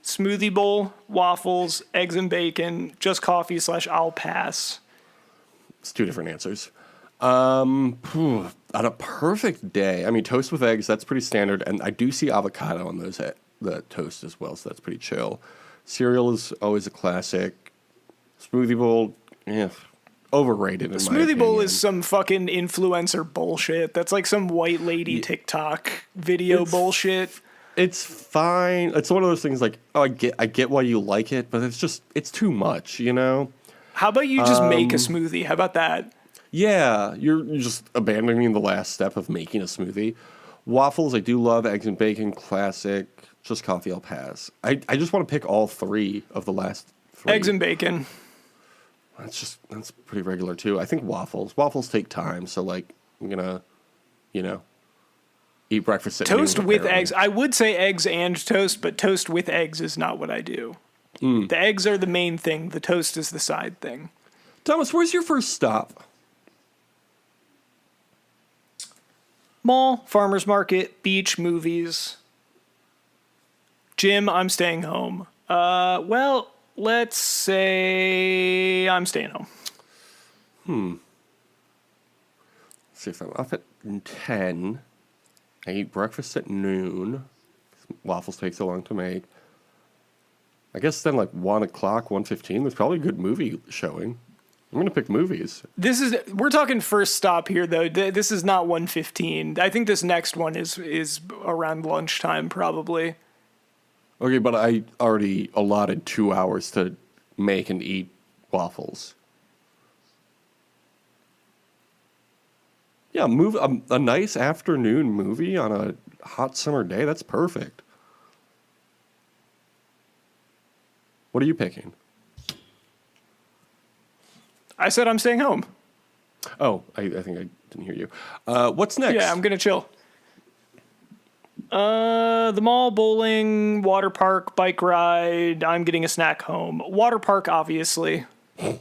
smoothie bowl, waffles, eggs and bacon, just coffee / I'll pass. It's 2 different answers. On a perfect day, I mean, toast with eggs, that's pretty standard. And I do see avocado on those, the toast as well, so that's pretty chill. Cereal is always a classic. Smoothie bowl, overrated in my opinion. Smoothie bowl is some fucking influencer bullshit. That's like some white lady TikTok video bullshit. It's fine. It's one of those things like, oh, I get why you like it, but it's too much, you know? How about you just make a smoothie? How about that? Yeah, you're just abandoning the last step of making a smoothie. Waffles, I do love. Eggs and bacon, classic. Just coffee, I'll pass. I just want to pick all 3 of the last 3. Eggs and bacon. That's pretty regular too. I think waffles. Waffles take time, so like I'm gonna, eat breakfast at Toast noon, with apparently. eggs. I would say eggs and toast, but toast with eggs is not what I do. The eggs are the main thing. The toast is the side thing. Thomas, where's your first stop? Mall, farmer's market, beach, movies. Gym, I'm staying home. Well, let's say I'm staying home. Let's see if I'm up at 10. I eat breakfast at noon. Waffles take so long to make. I guess then like 1 o'clock, 1:15, there's probably a good movie showing. I'm going to pick movies. We're talking first stop here though. This is not 1:15. I think this next one is around lunchtime probably. Okay, but I already allotted 2 hours to make and eat waffles. Yeah, a nice afternoon movie on a hot summer day, that's perfect. What are you picking? I said I'm staying home. Oh, I think I didn't hear you. What's next? Yeah, I'm gonna chill. The mall, bowling, water park, bike ride. I'm getting a snack home. Water park, obviously. That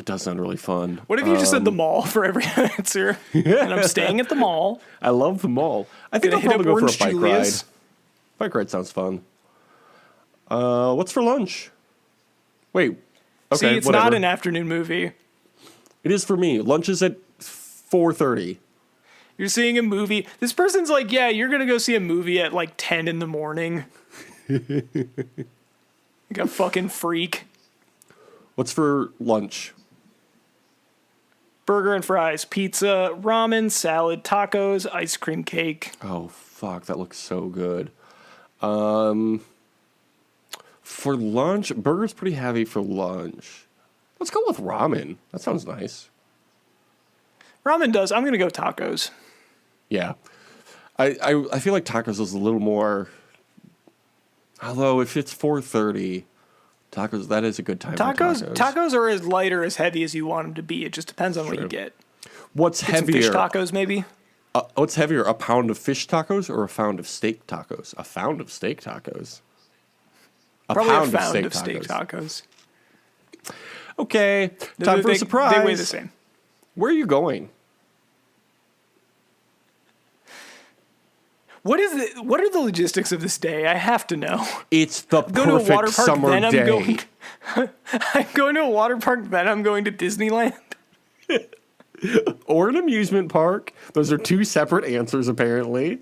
does sound really fun. What if you just said the mall for every answer? And I'm staying at the mall. I love the mall. I think I'll Gonna hit probably up go for a Orange bike ride. Julius. Bike ride sounds fun. What's for lunch? Wait. Okay, See, it's whatever. not an afternoon movie. It is for me. Lunch is at 4:30. You're seeing a movie. This person's like, yeah, you're gonna go see a movie at like 10 in the morning. Like a fucking freak. What's for lunch? Burger and fries, pizza, ramen, salad, tacos, ice cream cake. Oh, fuck. That looks so good. For lunch, burger's pretty heavy for lunch. Let's go with ramen. That sounds nice. Ramen does. I'm gonna go tacos. Yeah. I feel like tacos is a little more... Although, if it's 4:30, tacos, that is a good time for tacos. Tacos are as light or as heavy as you want them to be. It just depends on what you get. What's Get some heavier? fish tacos, maybe? What's heavier, a pound of fish tacos or a pound of steak tacos? A pound of steak tacos. Probably a pound of steak tacos. Okay, time for a surprise. They weigh the same. Where are you going? What are the logistics of this day? I have to know. It's the Going to a water perfect park, summer then I'm day. going. I'm going to a water park, then I'm going to Disneyland. Or an amusement park. Those are two separate answers, apparently.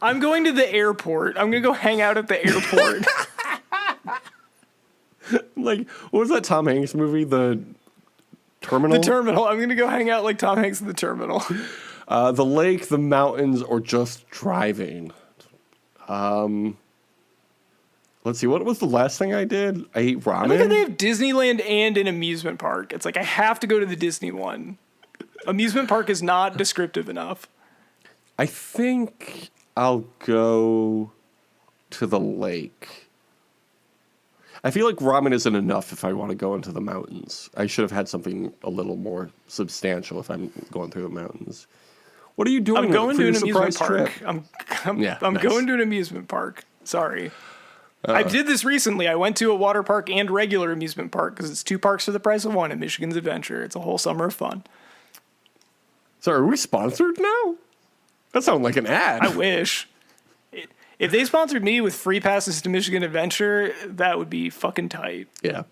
I'm going to the airport. I'm gonna go hang out at the airport. Like, what was that Tom Hanks movie? The Terminal? The terminal. I'm gonna go hang out like Tom Hanks at the terminal. The lake, the mountains, or just driving. Let's see. What was the last thing I did? I ate ramen. Look at they have Disneyland and an amusement park. It's like I have to go to the Disney one. Amusement park is not descriptive enough. I think I'll go to the lake. I feel like ramen isn't enough if I want to go into the mountains. I should have had something a little more substantial if I'm going through the mountains. What are you doing? I'm going for to an your amusement surprise park. trip? I'm Yeah, nice. going to an amusement park. Sorry. I did this recently. I went to a water park and regular amusement park because it's 2 parks for the price of 1 at Michigan's Adventure. It's a whole summer of fun. So are we sponsored now? That sounds like an ad. I wish. If they sponsored me with free passes to Michigan Adventure, that would be fucking tight. Yeah.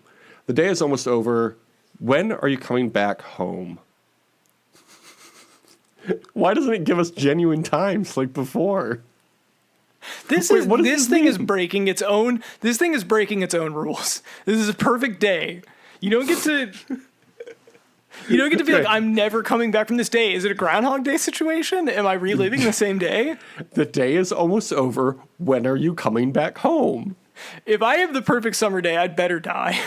The day is almost over. When are you coming back home? Why doesn't it give us genuine times like before? This thing is breaking its own rules. This is a perfect day. You don't get to be like, I'm never coming back from this day. Is it a Groundhog Day situation? Am I reliving the same day? The day is almost over. When are you coming back home? If I have the perfect summer day, I'd better die.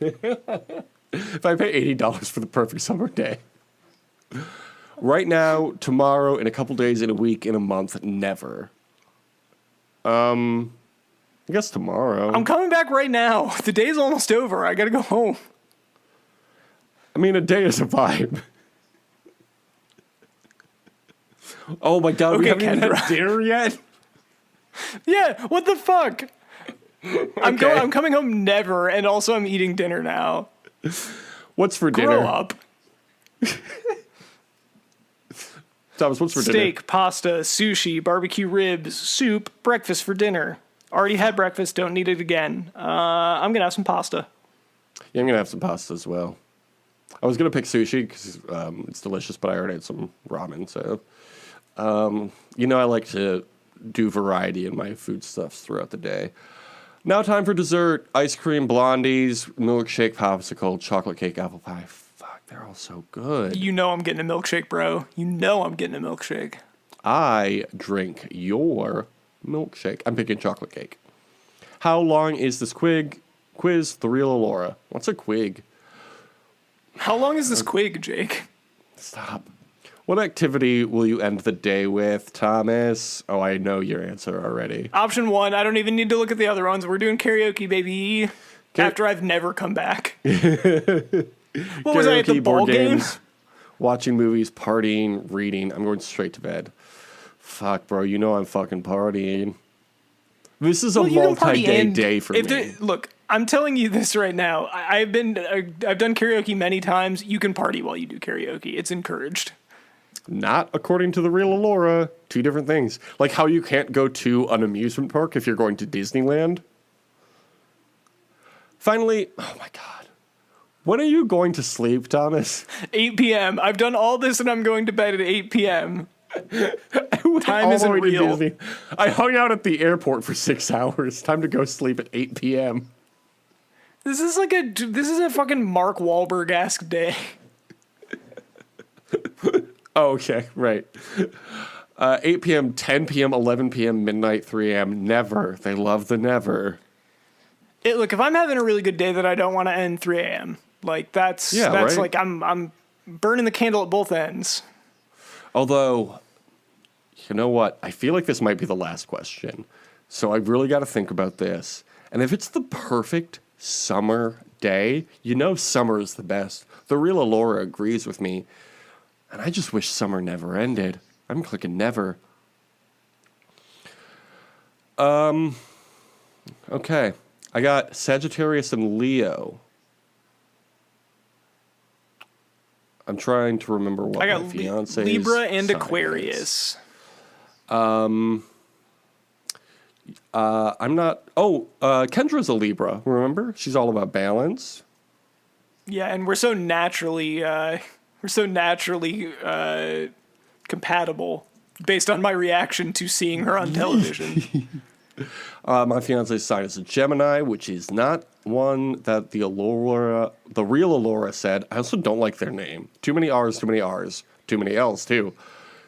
If I pay $80 for the perfect summer day. Right now, tomorrow, in a couple days, in a week, in a month, never. I guess tomorrow. I'm coming back right now. The day's almost over. I gotta go home. I mean, a day is a vibe. Oh my god, we Okay, haven't even Kendra. had dinner yet? Yeah, what the fuck? I'm coming home never, and also I'm eating dinner now. What's for dinner? Grow up. Thomas, what's for dinner? Steak, pasta, sushi, barbecue ribs, soup, breakfast for dinner. Already had breakfast, don't need it again. I'm gonna have some pasta. Yeah, I'm going to have some pasta as well. I was going to pick sushi because it's delicious, but I already had some ramen. So, I like to do variety in my foodstuffs throughout the day. Now time for dessert. Ice cream, blondies, milkshake, popsicle, chocolate cake, apple pie. Fuck, they're all so good. You know I'm getting a milkshake, bro. You know I'm getting a milkshake. I drink your milkshake. I'm picking chocolate cake. How long is this quiz? The real Laura. What's a quig? How long is this quig, Jake? Stop. What activity will you end the day with, Thomas? Oh, I know your answer already. Option 1, I don't even need to look at the other ones. We're doing karaoke, baby. After I've never come back. What was I at the Karaoke, ball board game? games, watching movies, partying, reading. I'm going straight to bed. Fuck, bro. You know I'm fucking partying. This is a You can party multi-day and day for me. Look, I'm telling you this right now. I've done karaoke many times. You can party while you do karaoke. It's encouraged. Not according to the real Allura. Two different things. Like how you can't go to an amusement park if you're going to Disneyland. Finally, oh my God. When are you going to sleep, Thomas? 8 p.m. I've done all this and I'm going to bed at 8 p.m. Time All isn't the way to real. Disney. I hung out at the airport for 6 hours. Time to go sleep at 8 p.m. This is a fucking Mark Wahlberg-esque day. Oh, okay, right. 8 p.m., 10 p.m., 11 p.m., midnight, 3 a.m. Never. They love the never. Look, if I'm having a really good day that I don't want to end 3 a.m., like that's right? like I'm burning the candle at both ends. Although, you know what? I feel like this might be the last question. So I really got to think about this. And if it's the perfect summer day, you know summer is the best. The real Allura agrees with me. And I just wish summer never ended. I'm clicking never. Okay. I got Sagittarius and Leo. I'm trying to remember what I got my fiance Libra and Aquarius. I'm not. Oh, Kendra's a Libra. Remember, she's all about balance. Yeah, and we're so naturally compatible based on my reaction to seeing her on television. My fiance's sign is a Gemini, which is not one that the real Allura said. I also don't like their name. Too many R's, too many R's, too many L's too.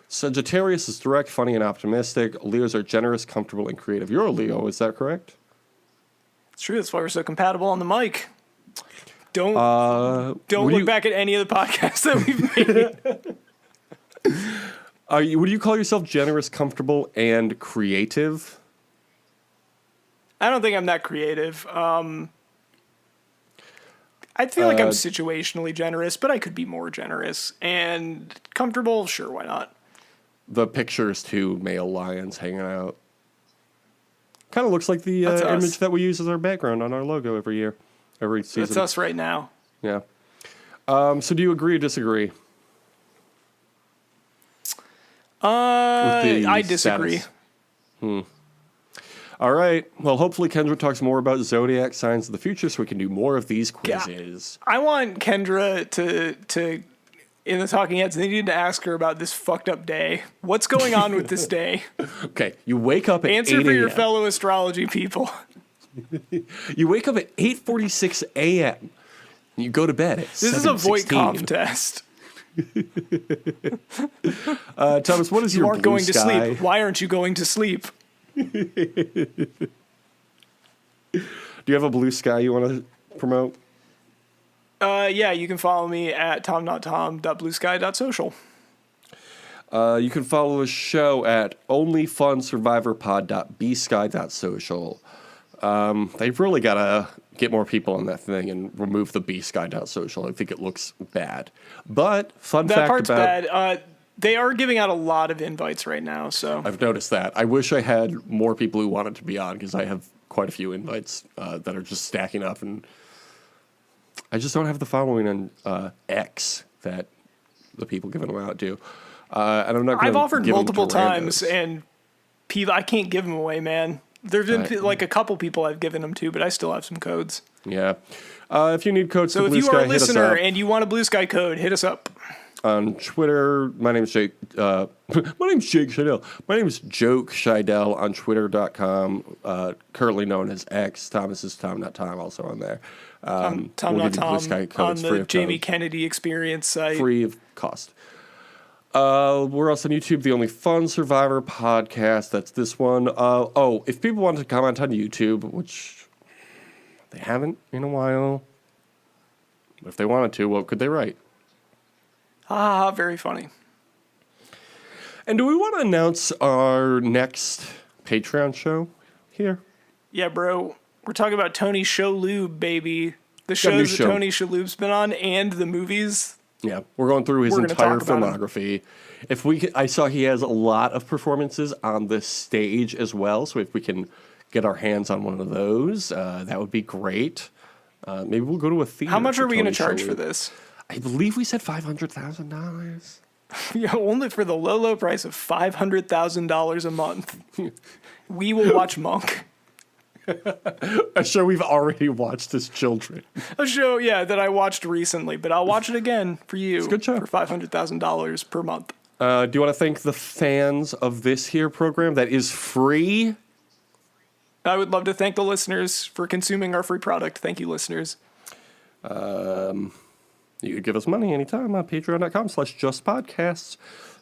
Sagittarius is direct, funny, and optimistic. Leos are generous, comfortable, and creative. You're a Leo, is that correct? It's true. That's why we're so compatible on the mic. Don't would look you- back at any of the podcasts that we've made. Would you call yourself generous, comfortable, and creative? I don't think I'm that creative. I feel like I'm situationally generous, but I could be more generous and comfortable. Sure, why not? The pictures, two male lions hanging out. Kind of looks like the That's us. image that we use as our background on our logo every season. That's us right now. Yeah. So do you agree or disagree? I disagree. Status? All right. Well, hopefully Kendra talks more about zodiac signs in the future so we can do more of these quizzes. I want Kendra to in the Talking Heads, they need to ask her about this fucked up day. What's going on with this day? Okay. You wake up at Answer 8 for your a.m. fellow astrology people. You wake up at 8:46 a.m. You go to bed at This is a Voight-Kampf 7:16. test. Thomas, what is You your aren't blue going to sky? sleep. Why aren't you going to sleep? Do you have a blue sky you want to promote? Yeah, you can follow me at tom.tom.bluesky.social. You can follow the show at onlyfunsurvivorpod.bsky.social. They've really got to get more people on that thing and remove the bsky.social. I think it looks bad. But fun That fact part's about... bad. They are giving out a lot of invites right now, so... I've noticed that. I wish I had more people who wanted to be on because I have quite a few invites that are just stacking up, and I just don't have the following on X that the people giving them out do. And I'm not gonna I've offered give them multiple to times, randos. and people, I can't give them away, man. There's been Right. like a couple people I've given them to, but I still have some codes. Yeah. If you need codes So to if Blue you Sky, are a hit us listener up. and you want a Blue Sky code, hit us up. On Twitter, my name is Jake. My name's Jake Scheidel. My name is Joke Scheidel on Twitter.com, currently known as X. Thomas is Tom, not Tom, also on there. Tom we'll not give you Blue Tom Sky on codes free the of Jamie cost. Kennedy Experience site. Free of cost. We're also on YouTube, the Only Fun Survivor podcast. That's this one. If people want to comment on YouTube, which they haven't in a while, if they wanted to, what could they write? Ah, very funny. And do we want to announce our next Patreon show here? Yeah, bro. We're talking about Tony Shalhoub, baby. The shows that Tony Shalhoub's been on and the movies. Yeah, we're going through his entire filmography. If we, I saw he has a lot of performances on the stage as well. So if we can get our hands on one of those, that would be great. Maybe we'll go to a theater. How much are we going to charge for this? I believe we said $500,000. Yeah, only for the low price of $500,000 a month. We will watch Monk. A show we've already watched as children. A show, yeah, that I watched recently, but I'll watch it again for you. It's a good show. For $500,000 per month. Do you want to thank the fans of this here program that is free? I would love to thank the listeners for consuming our free product. Thank you, listeners. You could give us money anytime on patreon.com/justpodcasts.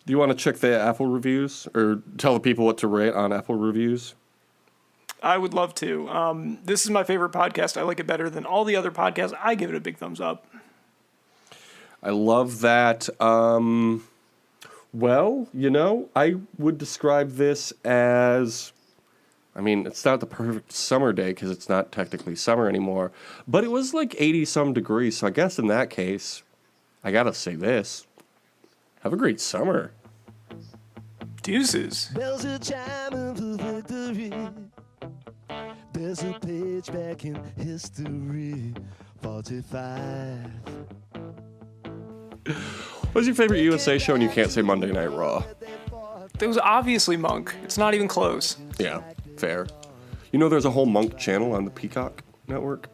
Do you want to check the Apple reviews or tell the people what to rate on Apple reviews? I would love to. This is my favorite podcast. I like it better than all the other podcasts. I give it a big thumbs up. I love that. Well, I would describe this as, it's not the perfect summer day because it's not technically summer anymore, but it was like 80-some degrees. So I guess in that case, I got to say this. Have a great summer. Deuces. Bells are chiming for victory. There's a page back in history. 45. What's your favorite USA show and you can't say Monday Night Raw? It was obviously Monk. It's not even close. Yeah, fair. There's a whole Monk channel on the Peacock network?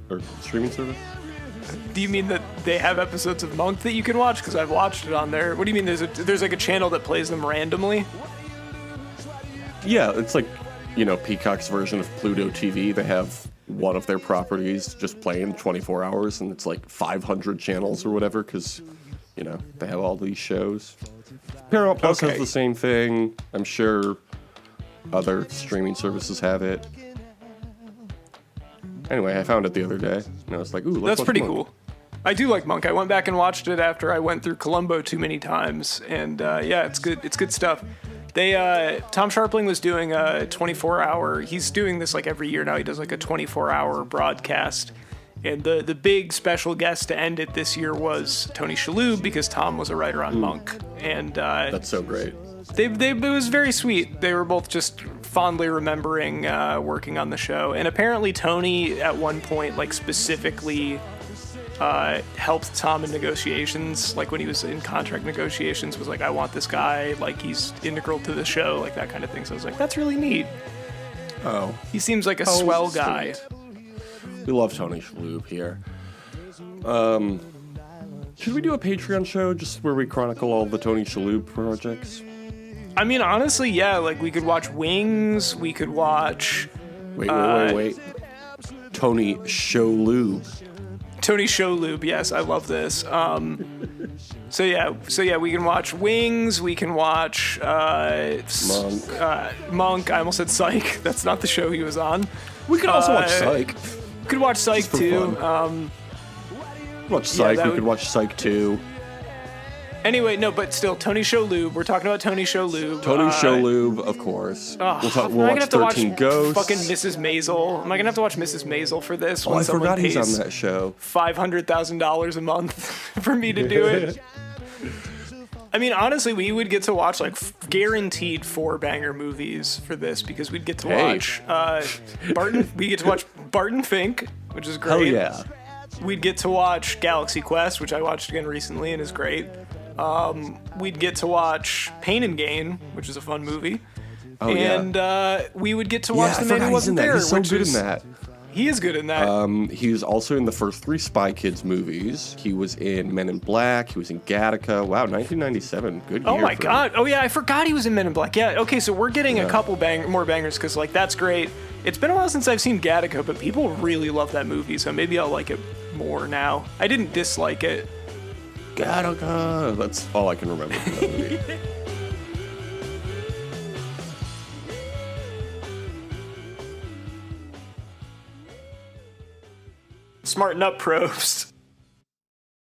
Or streaming service? Do you mean that they have episodes of Monk that you can watch? Because I've watched it on there. What do you mean there's like a channel that plays them randomly? Yeah, it's like, Peacock's version of Pluto TV. They have one of their properties just playing 24 hours, and it's like 500 channels or whatever, because, they have all these shows. Paramount Plus has the same thing. I'm sure other streaming services have it. Anyway, I found it the other day, and I was like, ooh, let's watch That's pretty Monk. cool. I do like Monk. I went back and watched it after I went through Columbo too many times, and yeah, it's good. It's good stuff. Tom Scharpling was doing a 24-hour. He's doing this like every year now. He does like a 24-hour broadcast, and the big special guest to end it this year was Tony Shalhoub because Tom was a writer on Monk, and That's so great. it was very sweet. They were both just fondly remembering working on the show, and apparently Tony at one point like specifically helped Tom in negotiations, like when he was in contract negotiations, was like, I want this guy, like he's integral to the show, like that kind of thing. So I was like, that's really neat. Oh. He seems like a swell guy. We love Tony Shalhoub here. Should we do a Patreon show just where we chronicle all the Tony Shalhoub projects? Honestly, yeah, like we could watch Wings, we could watch... Wait. Tony Shalhoub. Tony Shalhoub, yes, I love this. So yeah, we can watch Wings, we can watch Monk. I almost said Psych. That's not the show he was on. We could also watch Psych. We could watch Psych too. Watch Psych. We could watch Psych 2. Anyway, no, but still, Tony Shalhoub. We're talking about Tony Shalhoub. Tony Shalhoub, of course. We'll watch 13 Ghosts. Fucking Mrs. Maisel. Am I gonna have to watch Mrs. Maisel for this? I forgot he's on that show. $500,000 a month for me to do it. Honestly, we would get to watch like guaranteed 4-banger movies for this because we'd get to watch Barton. We get to watch Barton Fink, which is great. Hell yeah. We'd get to watch Galaxy Quest, which I watched again recently and is great. We'd get to watch Pain and Gain, which is a fun movie. We would get to watch The Man Who Wasn't There. He's so good in that. He is good in that. He was also in the first 3 Spy Kids movies. He was in Men in Black. He was in Gattaca. Wow, 1997. Good year. Oh my God. Oh yeah, I forgot he was in Men in Black. Yeah, okay, so we're getting a couple more bangers because like that's great. It's been a while since I've seen Gattaca, but people really love that movie, so maybe I'll like it more now. I didn't dislike it. Gattaca. That's all I can remember from that movie. Smarten up, probes.